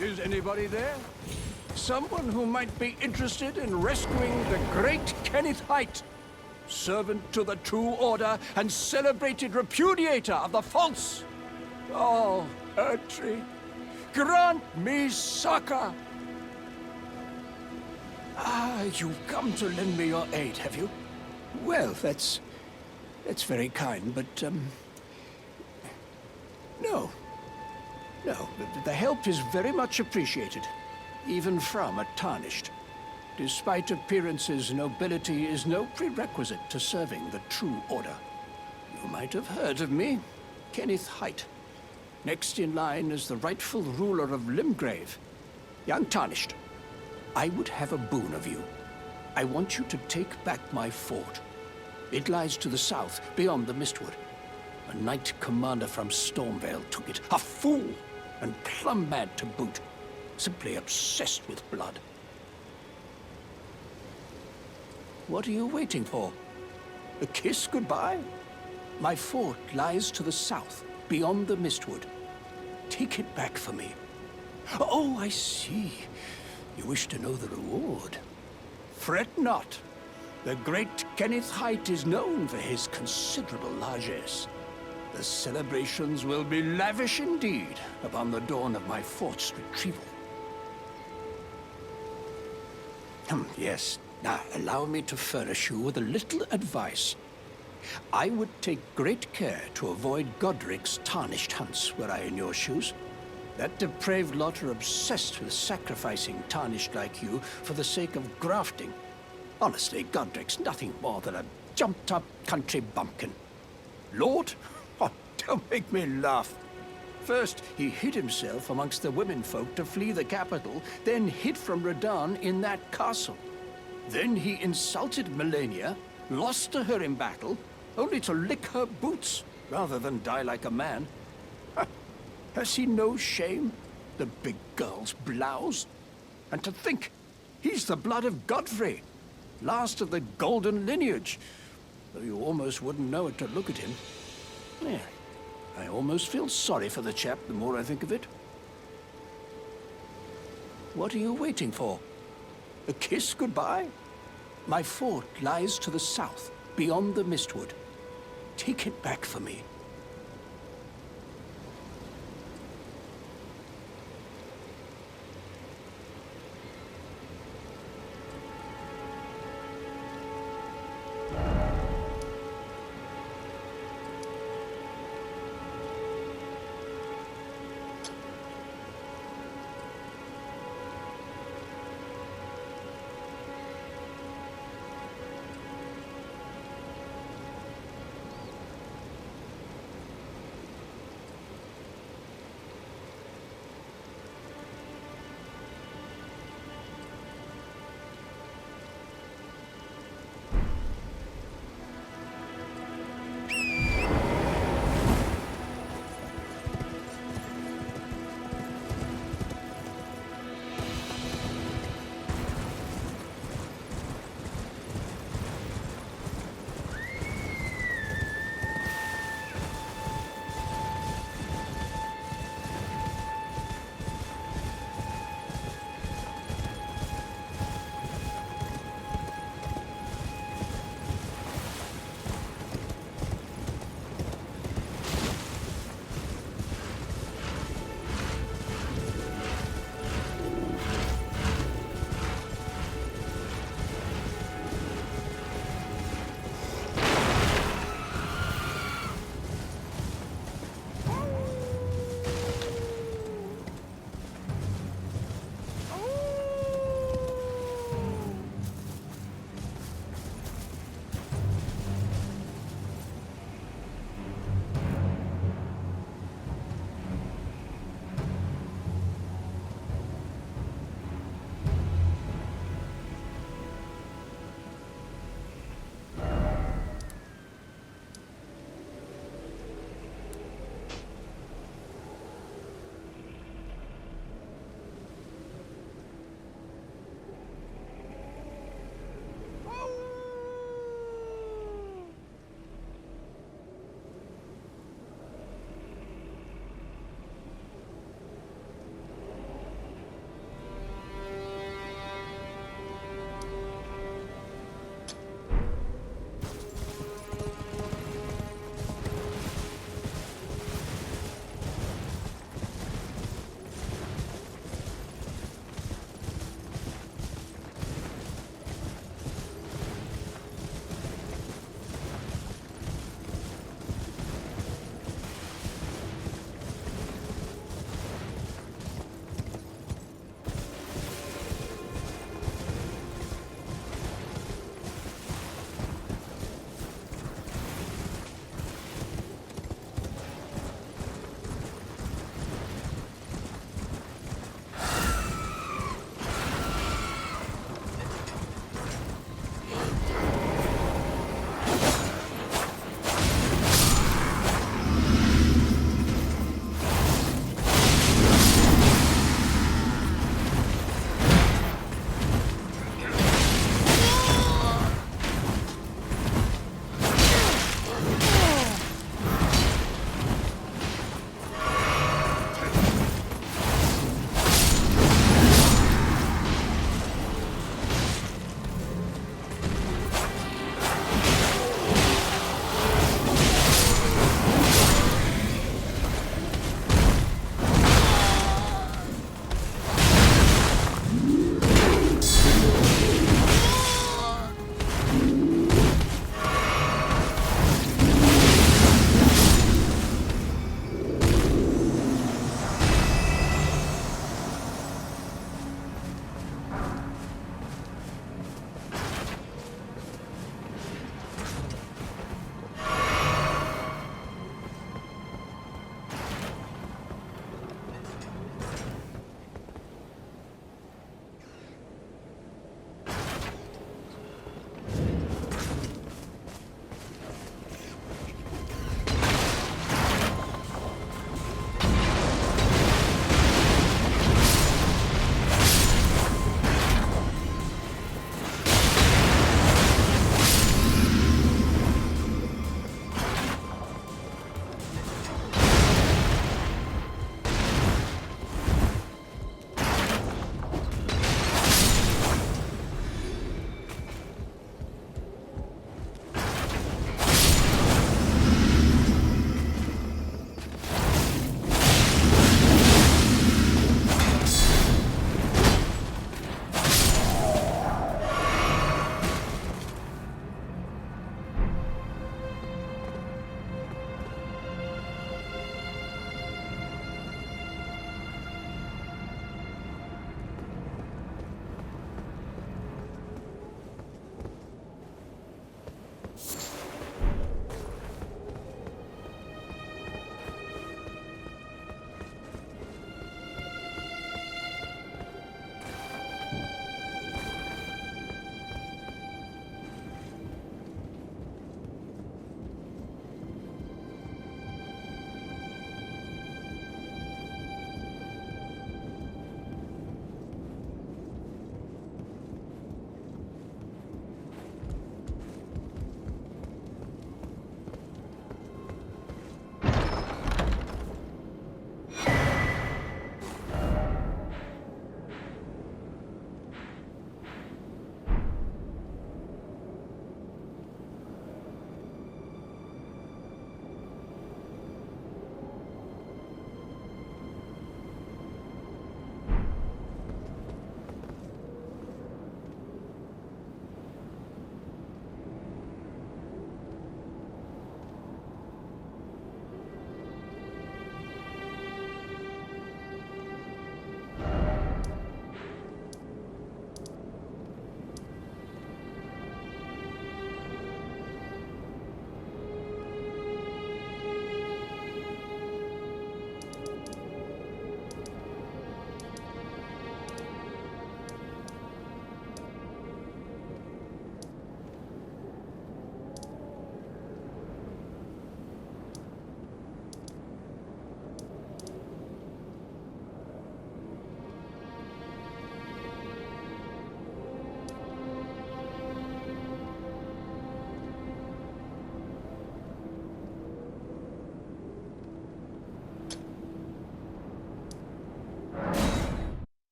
Is anybody there? Someone who might be interested in rescuing the great Kenneth Haight, servant to the true order and celebrated repudiator of the false. Oh, Ertri, grant me succor. Ah, you've come to lend me your aid, have you? Well, that's very kind, but, no. No, the help is very much appreciated, even from a tarnished. Despite appearances, nobility is no prerequisite to serving the true order. You might have heard of me, Kenneth Haight. Next in line is the rightful ruler of Limgrave, young Tarnished. I would have a boon of you. I want you to take back my fort. It lies to the south, beyond the Mistwood. A knight commander from Stormveil took it. A fool! And plumb mad to boot. Simply obsessed with blood. What are you waiting for? A kiss goodbye? My fort lies to the south, beyond the Mistwood. Take it back for me. Oh, I see. You wish to know the reward. Fret not. The great Kenneth Haight is known for his considerable largesse. The celebrations will be lavish indeed upon the dawn of my fort's retrieval. Yes. Now, allow me to furnish you with a little advice. I would take great care to avoid Godric's tarnished hunts were I in your shoes. That depraved lot are obsessed with sacrificing tarnished like you for the sake of grafting. Honestly, Godric's nothing more than a jumped-up country bumpkin. Lord? Oh, don't make me laugh. First, he hid himself amongst the womenfolk to flee the capital, then hid from Radahn in that castle. Then he insulted Melania, lost to her in battle, only to lick her boots rather than die like a man. Has he no shame, the big girl's blouse? And to think, he's the blood of Godfrey, last of the golden lineage, though you almost wouldn't know it to look at him. Yeah, I almost feel sorry for the chap the more I think of it. What are you waiting for? A kiss goodbye? My fort lies to the south, beyond the Mistwood. Take it back for me.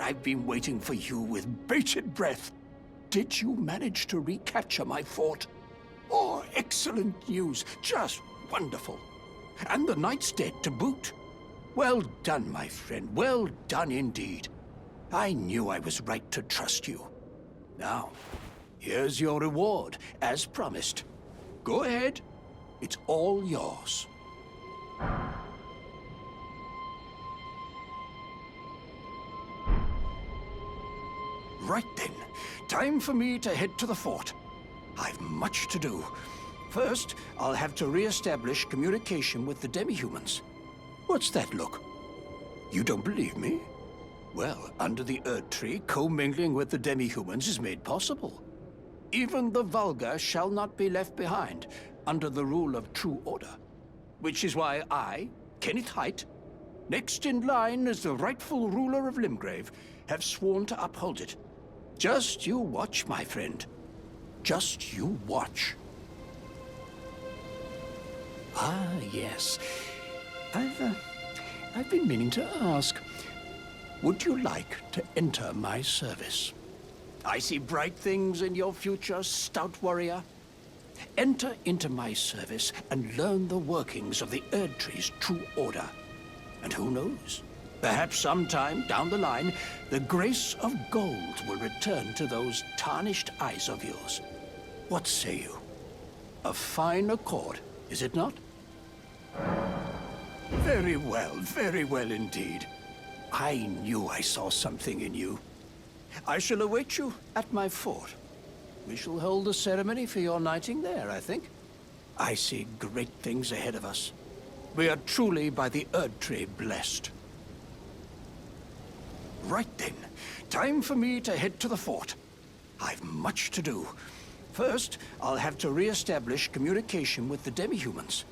I've been waiting for you with bated breath. Did you manage to recapture my fort? Oh, excellent news. Just wonderful. And the knight's dead to boot. Well done, my friend. Well done indeed. I knew I was right to trust you. Now, here's your reward, as promised. Go ahead. It's all yours. Right then. Time for me to head to the fort. I've much to do. First, I'll have to re-establish communication with the demi-humans. What's that look? You don't believe me? Well, under the Erd Tree, commingling with the demi-humans is made possible. Even the vulgar shall not be left behind, under the rule of true order. Which is why I, Kenneth Haight, next in line as the rightful ruler of Limgrave, have sworn to uphold it. Just you watch, my friend. Just you watch. Ah, yes. I've been meaning to ask. Would you like to enter my service? I see bright things in your future, stout warrior. Enter into my service and learn the workings of the Erd Tree's true order. And who knows? Perhaps sometime down the line, the grace of gold will return to those tarnished eyes of yours. What say you? A fine accord, is it not? Very well indeed. I knew I saw something in you. I shall await you at my fort. We shall hold a ceremony for your knighting there, I think. I see great things ahead of us. We are truly by the Erd Tree blessed. Right then, time for me to head to the fort. I've much to do. First, I'll have to re-establish communication with the demi-humans.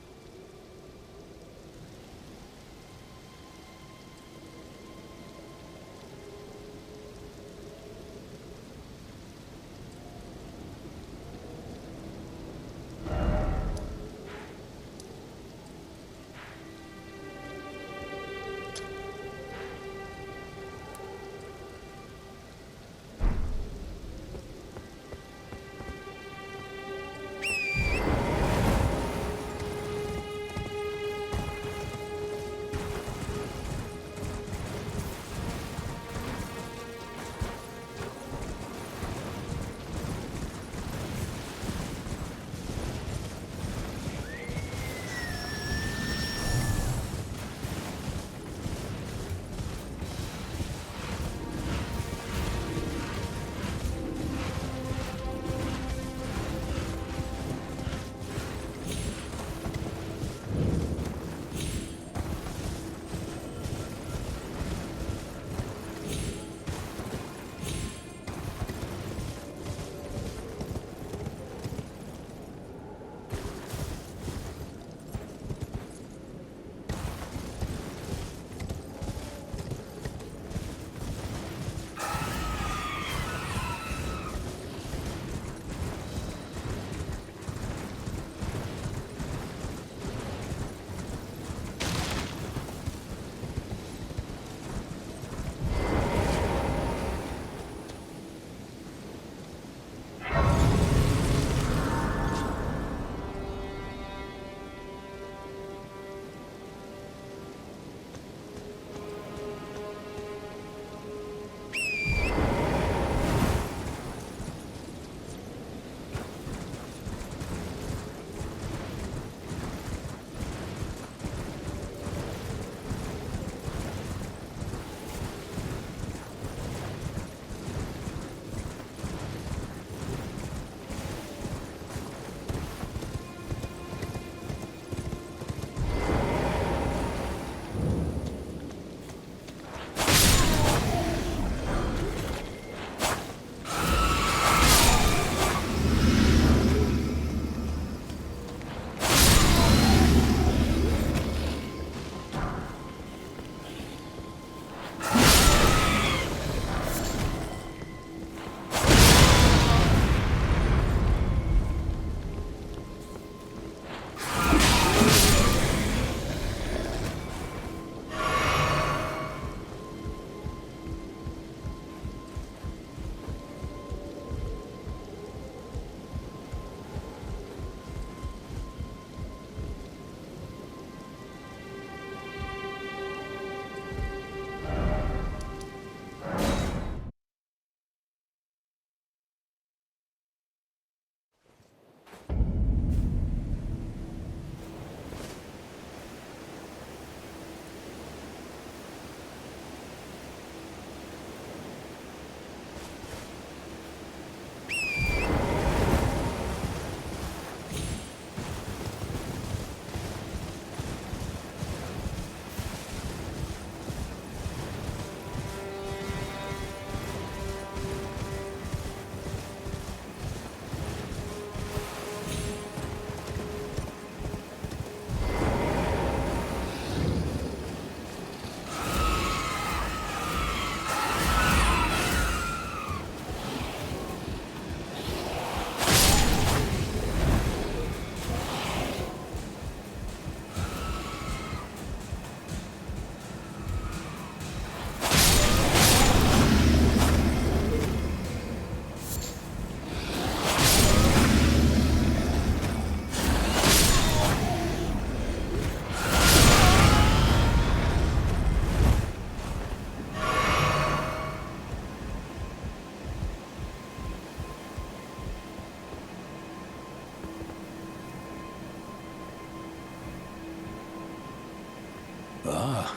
Ah,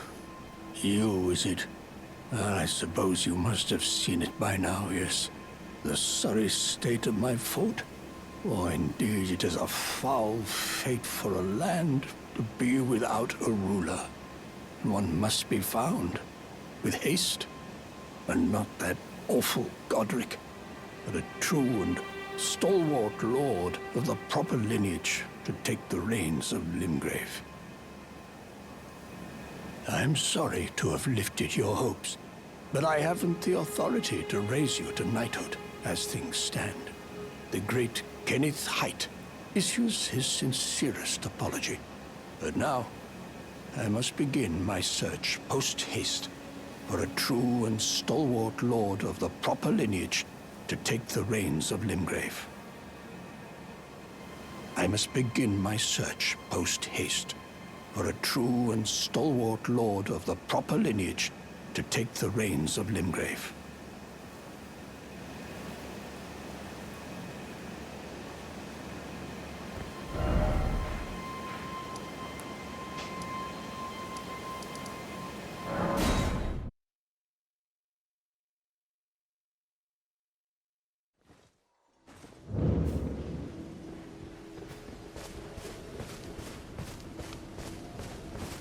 you, is it? I suppose you must have seen it by now, yes. The sorry state of my foot. Oh, indeed, it is a foul fate for a land to be without a ruler. One must be found, with haste, and not that awful Godric, but a true and stalwart lord of the proper lineage to take the reins of Limgrave. I'm sorry to have lifted your hopes, but I haven't the authority to raise you to knighthood as things stand. The great Kenneth Haight issues his sincerest apology. But now, I must begin my search post-haste for a true and stalwart lord of the proper lineage to take the reins of Limgrave. I must begin my search post-haste for a true and stalwart lord of the proper lineage to take the reins of Limgrave.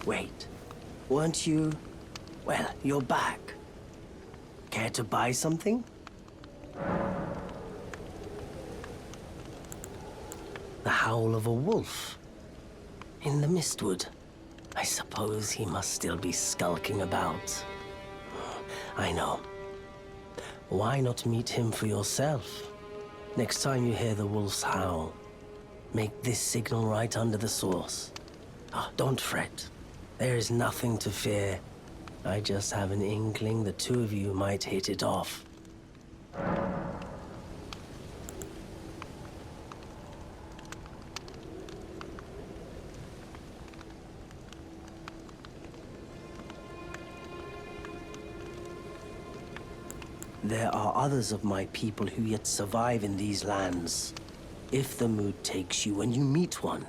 Wait, weren't you... Well, you're back. Care to buy something? The howl of a wolf. In the mistwood. I suppose he must still be skulking about. I know. Why not meet him for yourself? Next time you hear the wolf's howl, make this signal right under the source. Oh, don't fret. There is nothing to fear. I just have an inkling the two of you might hit it off. There are others of my people who yet survive in these lands. If the mood takes you when you meet one,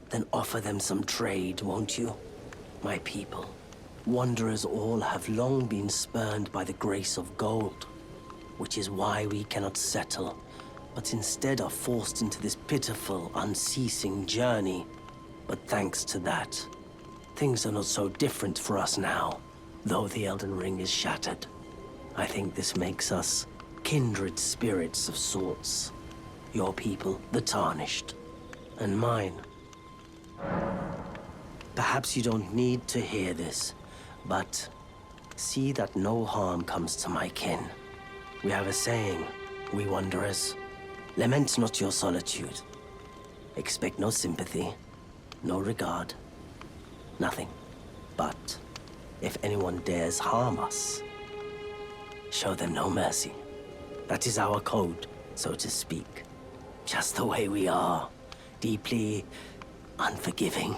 then offer them some trade, won't you? My people, wanderers all have long been spurned by the grace of gold, which is why we cannot settle, but instead are forced into this pitiful, unceasing journey. But thanks to that, things are not so different for us now, though the Elden Ring is shattered. I think this makes us kindred spirits of sorts. Your people, the Tarnished, and mine. Perhaps you don't need to hear this, but see that no harm comes to my kin. We have a saying, we wanderers. Lament not your solitude. Expect no sympathy, no regard, nothing. But if anyone dares harm us, show them no mercy. That is our code, so to speak. Just the way we are, deeply unforgiving.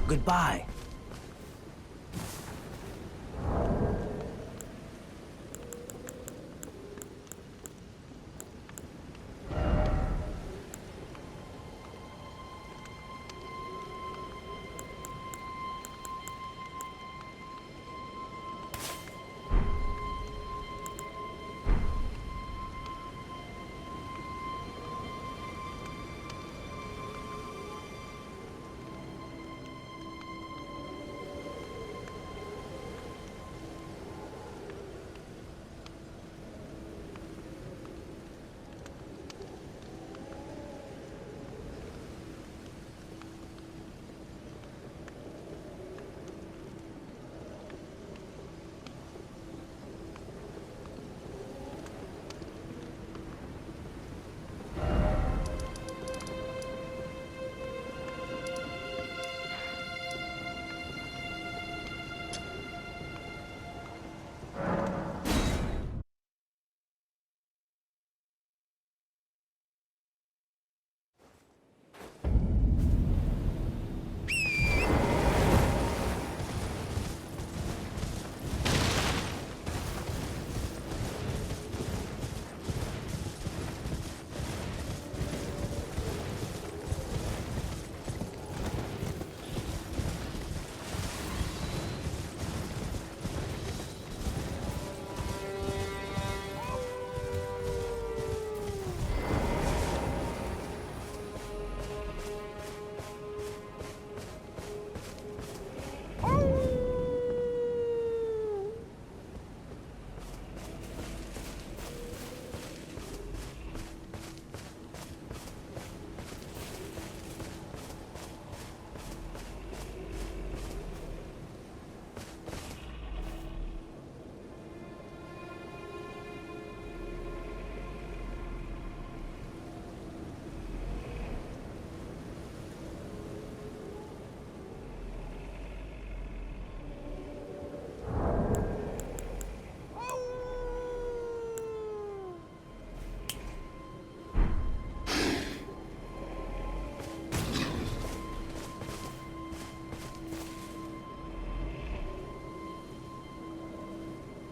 Goodbye.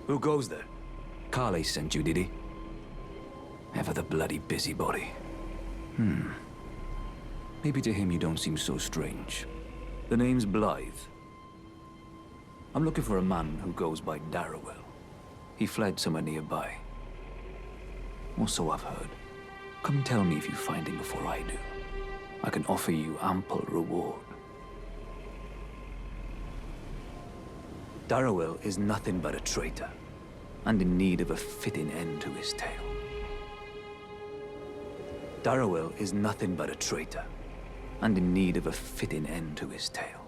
Who goes there? Carley sent you, did he? Ever the bloody busybody. Maybe to him you don't seem so strange. The name's Blaidd. I'm looking for a man who goes by Darrowell. He fled somewhere nearby. Or so I've heard. Come tell me if you find him before I do. I can offer you ample reward. Darrowell is nothing but a traitor, and in need of a fitting end to his tale. Darrowell is nothing but a traitor, and in need of a fitting end to his tale.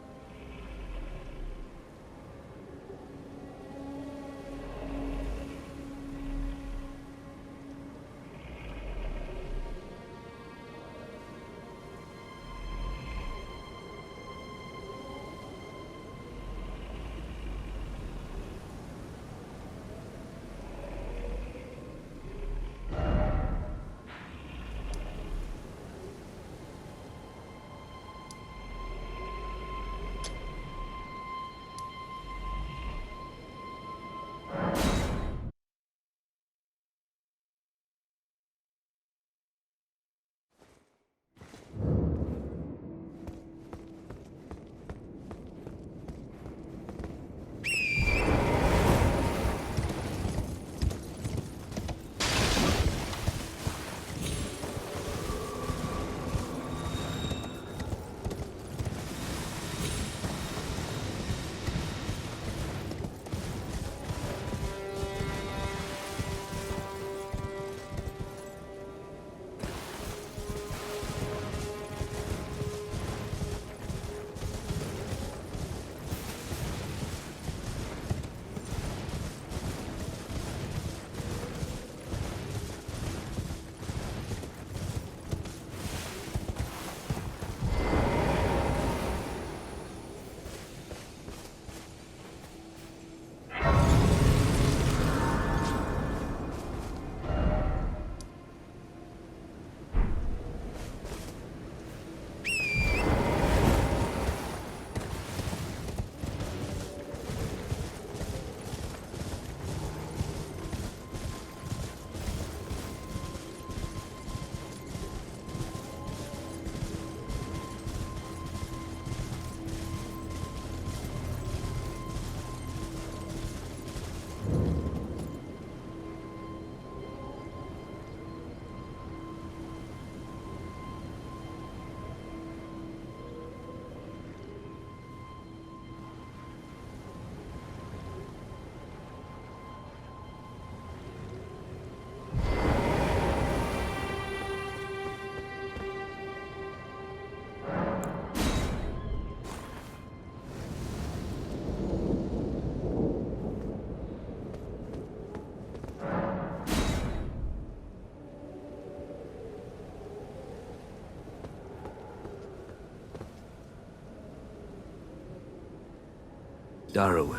Darrowell.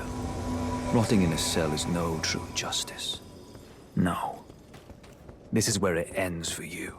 Rotting in a cell is no true justice. No. This is where it ends for you.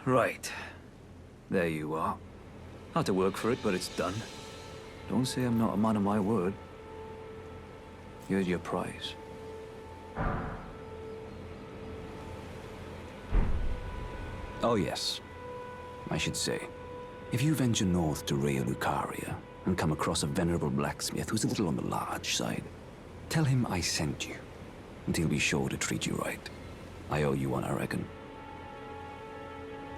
Right. There you are. Had to work for it, but it's done. Don't say I'm not a man of my word. Here's your prize. Oh yes. I should say, if you venture north to Rea Lucaria and come across a venerable blacksmith who's a little on the large side, tell him I sent you, and he'll be sure to treat you right. I owe you one, I reckon.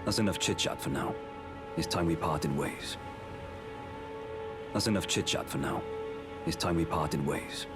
That's enough chit-chat for now. It's time we parted ways. That's enough chit-chat for now. It's time we parted ways.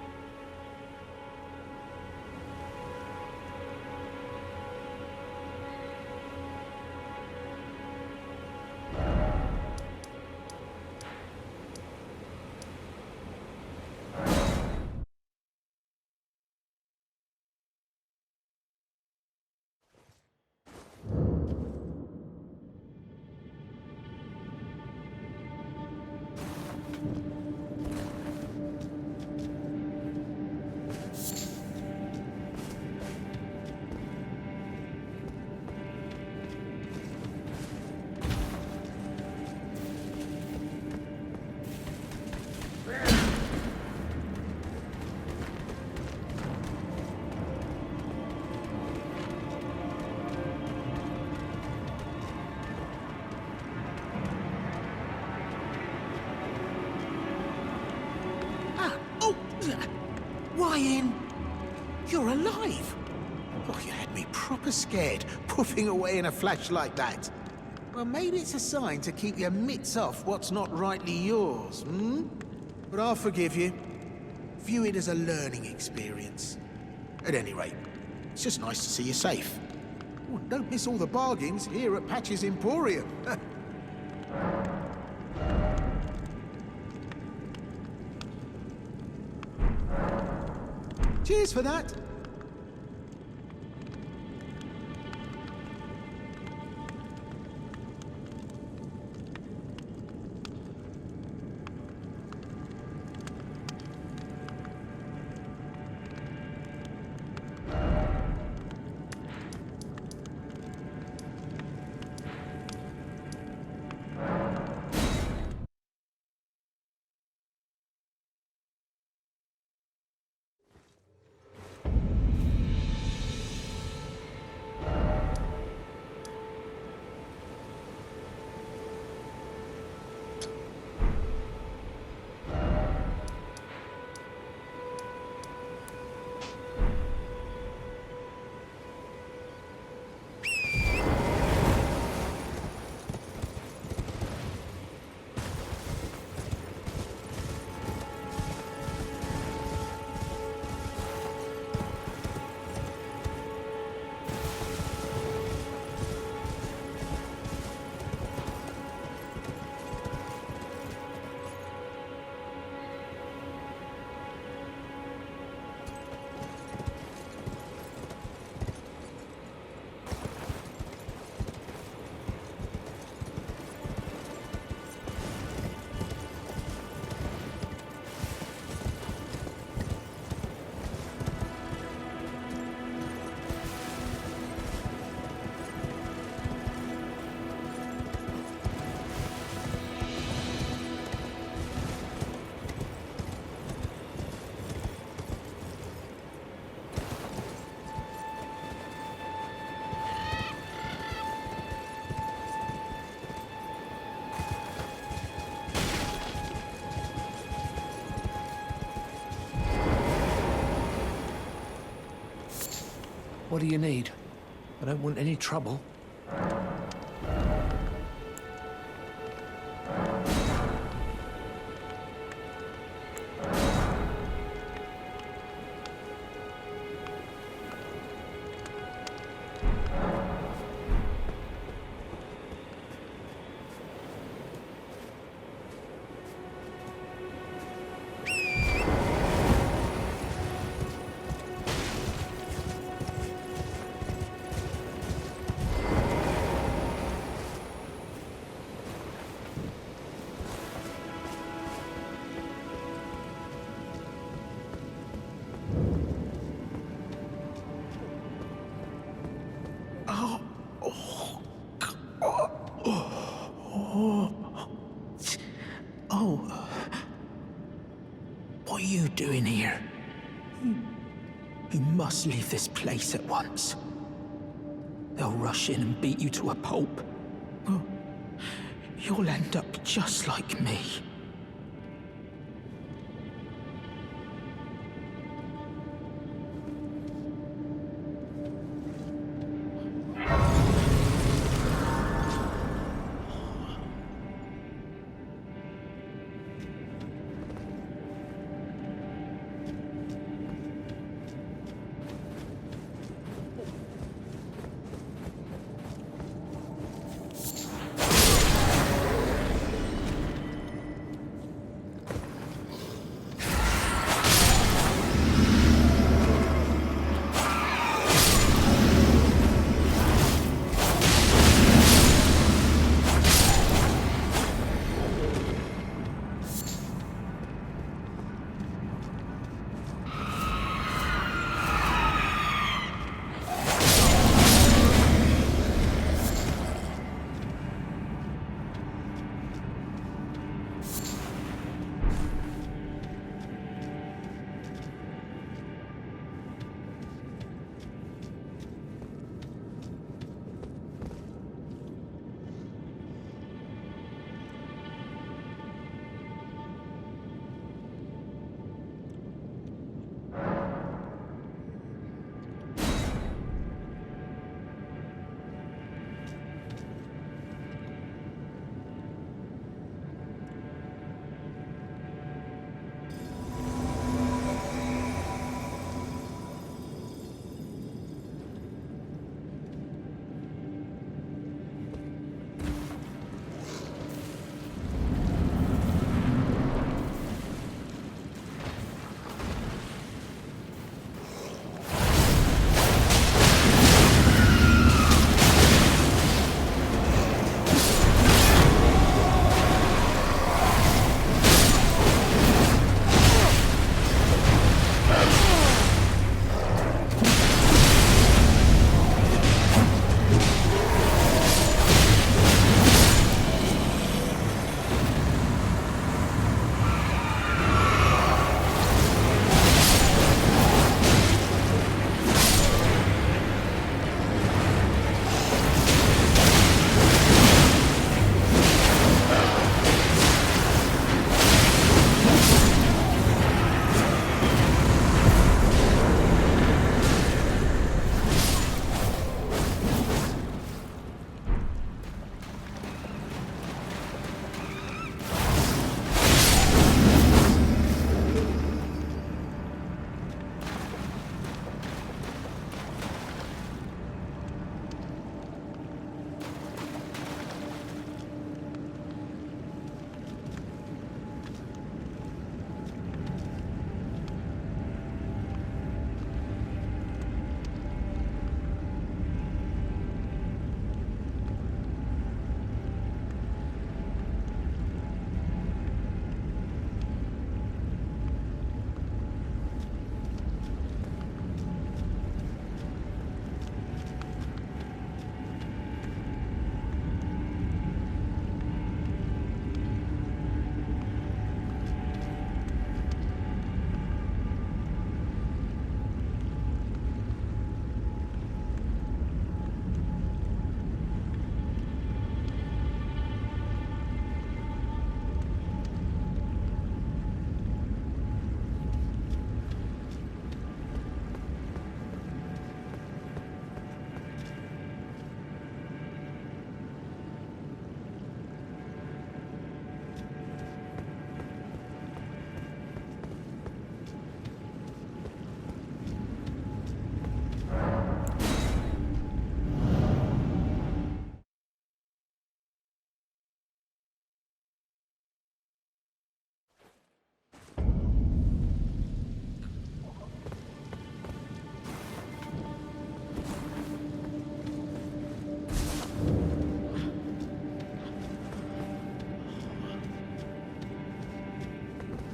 Ryan, you're alive. Oh, you had me proper scared, puffing away in a flash like that. Well, maybe it's a sign to keep your mitts off what's not rightly yours, hmm? But I'll forgive you. View it as a learning experience. At any rate, it's just nice to see you safe. Oh, and don't miss all the bargains here at Patch's Emporium. Cheers for that. What do you need? I don't want any trouble. What are you doing here? You must leave this place at once. They'll rush in and beat you to a pulp. Oh, you'll end up just like me.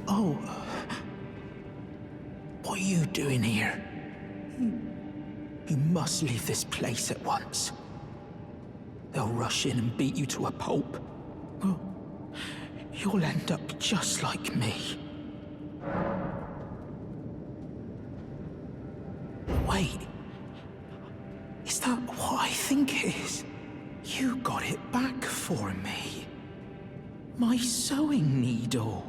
Oh. What are you doing here? You must leave this place at once. They'll rush in and beat you to a pulp. Oh, you'll end up just like me. Wait. Is that what I think it is? You got it back for me. My sewing needle.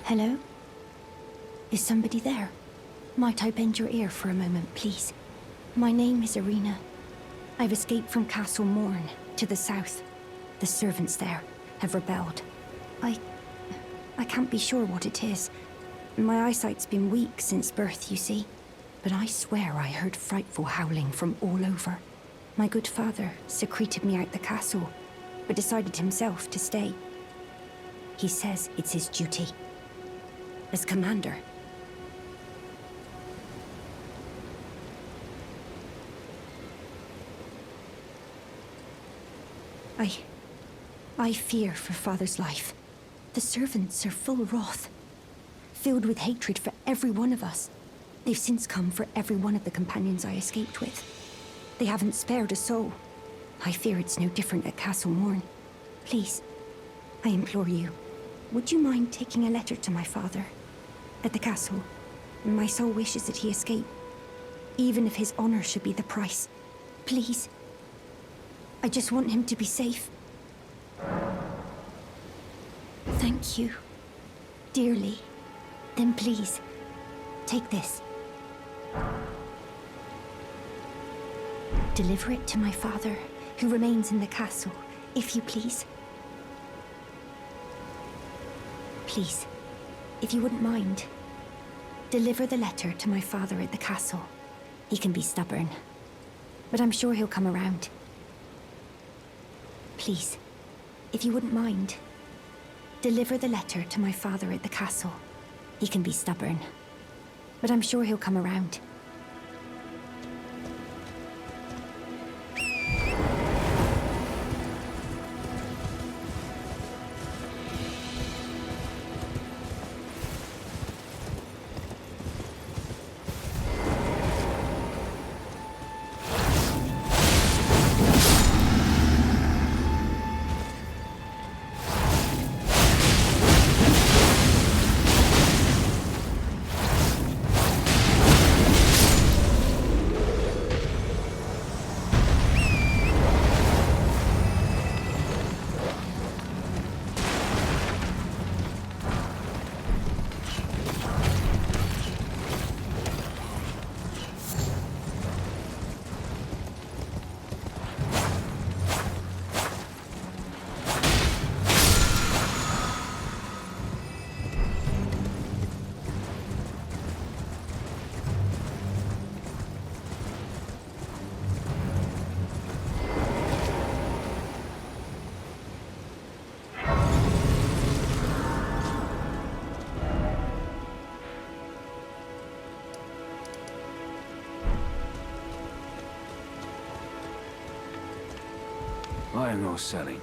Hello? Is somebody there? Might I bend your ear for a moment, please? My name is Irina. I've escaped from Castle Morn, to the south. The servants there have rebelled. I can't be sure what it is. My eyesight's been weak since birth, you see. But I swear I heard frightful howling from all over. My good father secreted me out the castle, but decided himself to stay. He says it's his duty. As commander. I fear for Father's life. The servants are full wrath, filled with hatred for every one of us. They've since come for every one of the companions I escaped with. They haven't spared a soul. I fear it's no different at Castle Morn. Please, I implore you, would you mind taking a letter to my father at the castle? My soul wishes that he escape, even if his honor should be the price. Please. I just want him to be safe. Thank you, dearly. Then please, take this. Deliver it to my father, who remains in the castle, if you please. Please, if you wouldn't mind, deliver the letter to my father at the castle. He can be stubborn, but I'm sure he'll come around. Please, if you wouldn't mind, deliver the letter to my father at the castle. He can be stubborn, but I'm sure he'll come around. I am no selling.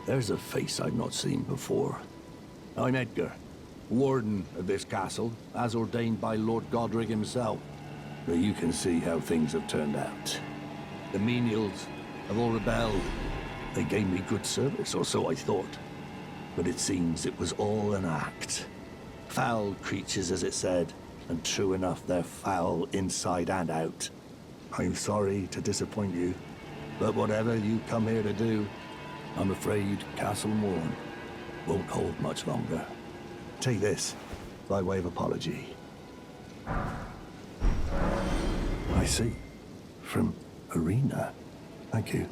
There's a face I've not seen before. I'm Edgar, warden of this castle, as ordained by Lord Godric himself. But you can see how things have turned out. The menials have all rebelled. They gave me good service, or so I thought. But it seems it was all an act. Foul creatures, as it said, and true enough, they're foul inside and out. I'm sorry to disappoint you, but whatever you come here to do, I'm afraid Castle Morn won't hold much longer. Take this, by way of apology. I see. From Arena. Thank you.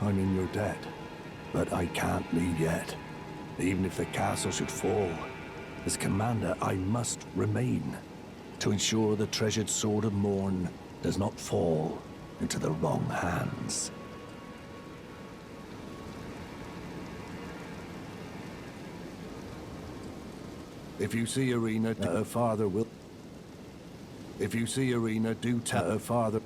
I'm in your debt, but I can't leave yet. Even if the castle should fall, as commander, I must remain to ensure the treasured Sword of Morn does not fall into the wrong hands. If you see Arena, her father will... If you see Arena, do tell her father...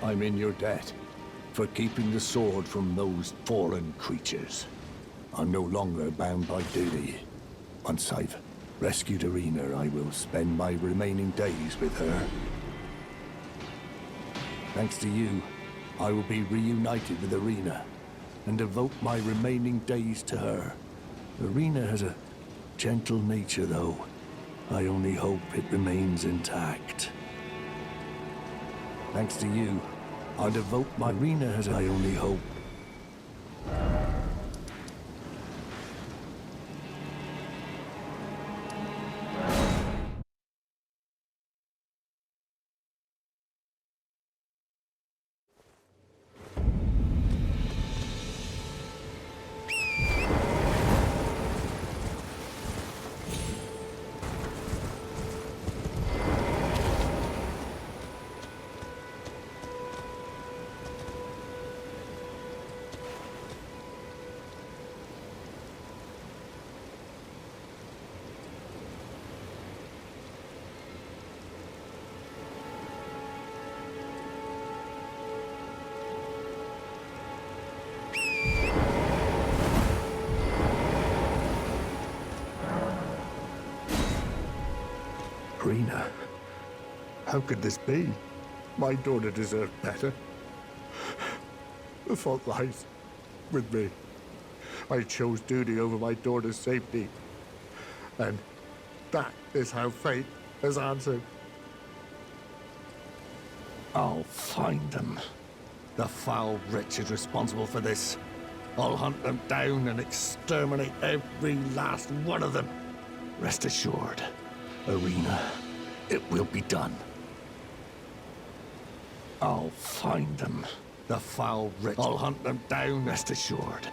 I'm in your debt for keeping the sword from those fallen creatures. I'm no longer bound by duty. Once I've rescued Irina, I will spend my remaining days with her. Thanks to you, I will be reunited with Irina and devote my remaining days to her. Irina has a gentle nature, though. I only hope it remains intact. Thanks to you, I devote my Irina as I only hope. Irina, how could this be? My daughter deserved better. The fault lies with me. I chose duty over my daughter's safety. And that is how fate has answered. I'll find them. The foul wretches responsible for this. I'll hunt them down and exterminate every last one of them. Rest assured, Irina, it will be done. I'll find them. The foul wretch. I'll hunt them down, rest assured.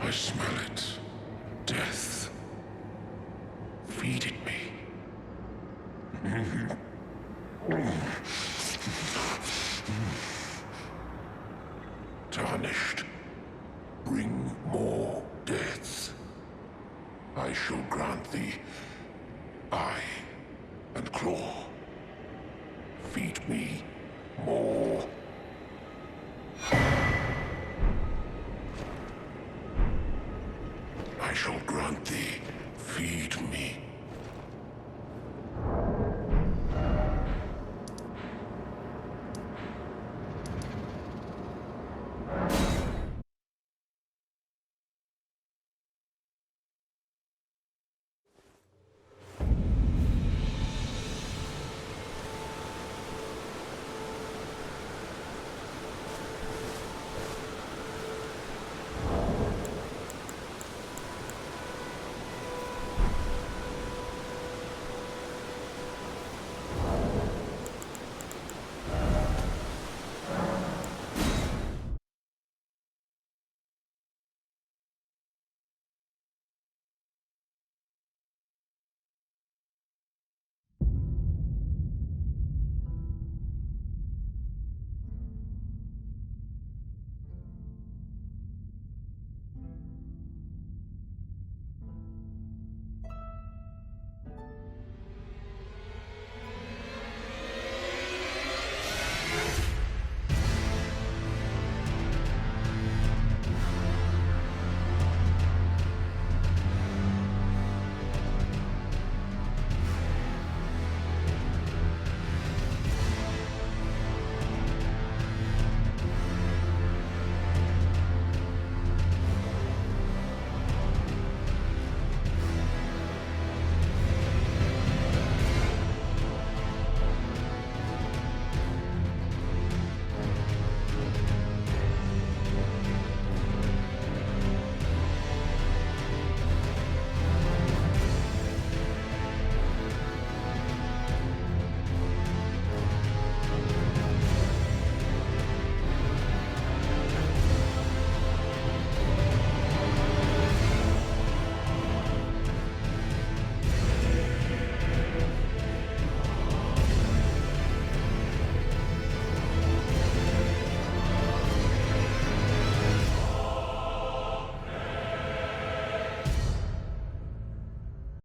I smell it. Death. Feeding me. Tarnished. Bring more deaths. I shall grant thee eye and claw. Feed me more. I shall grant thee, feed me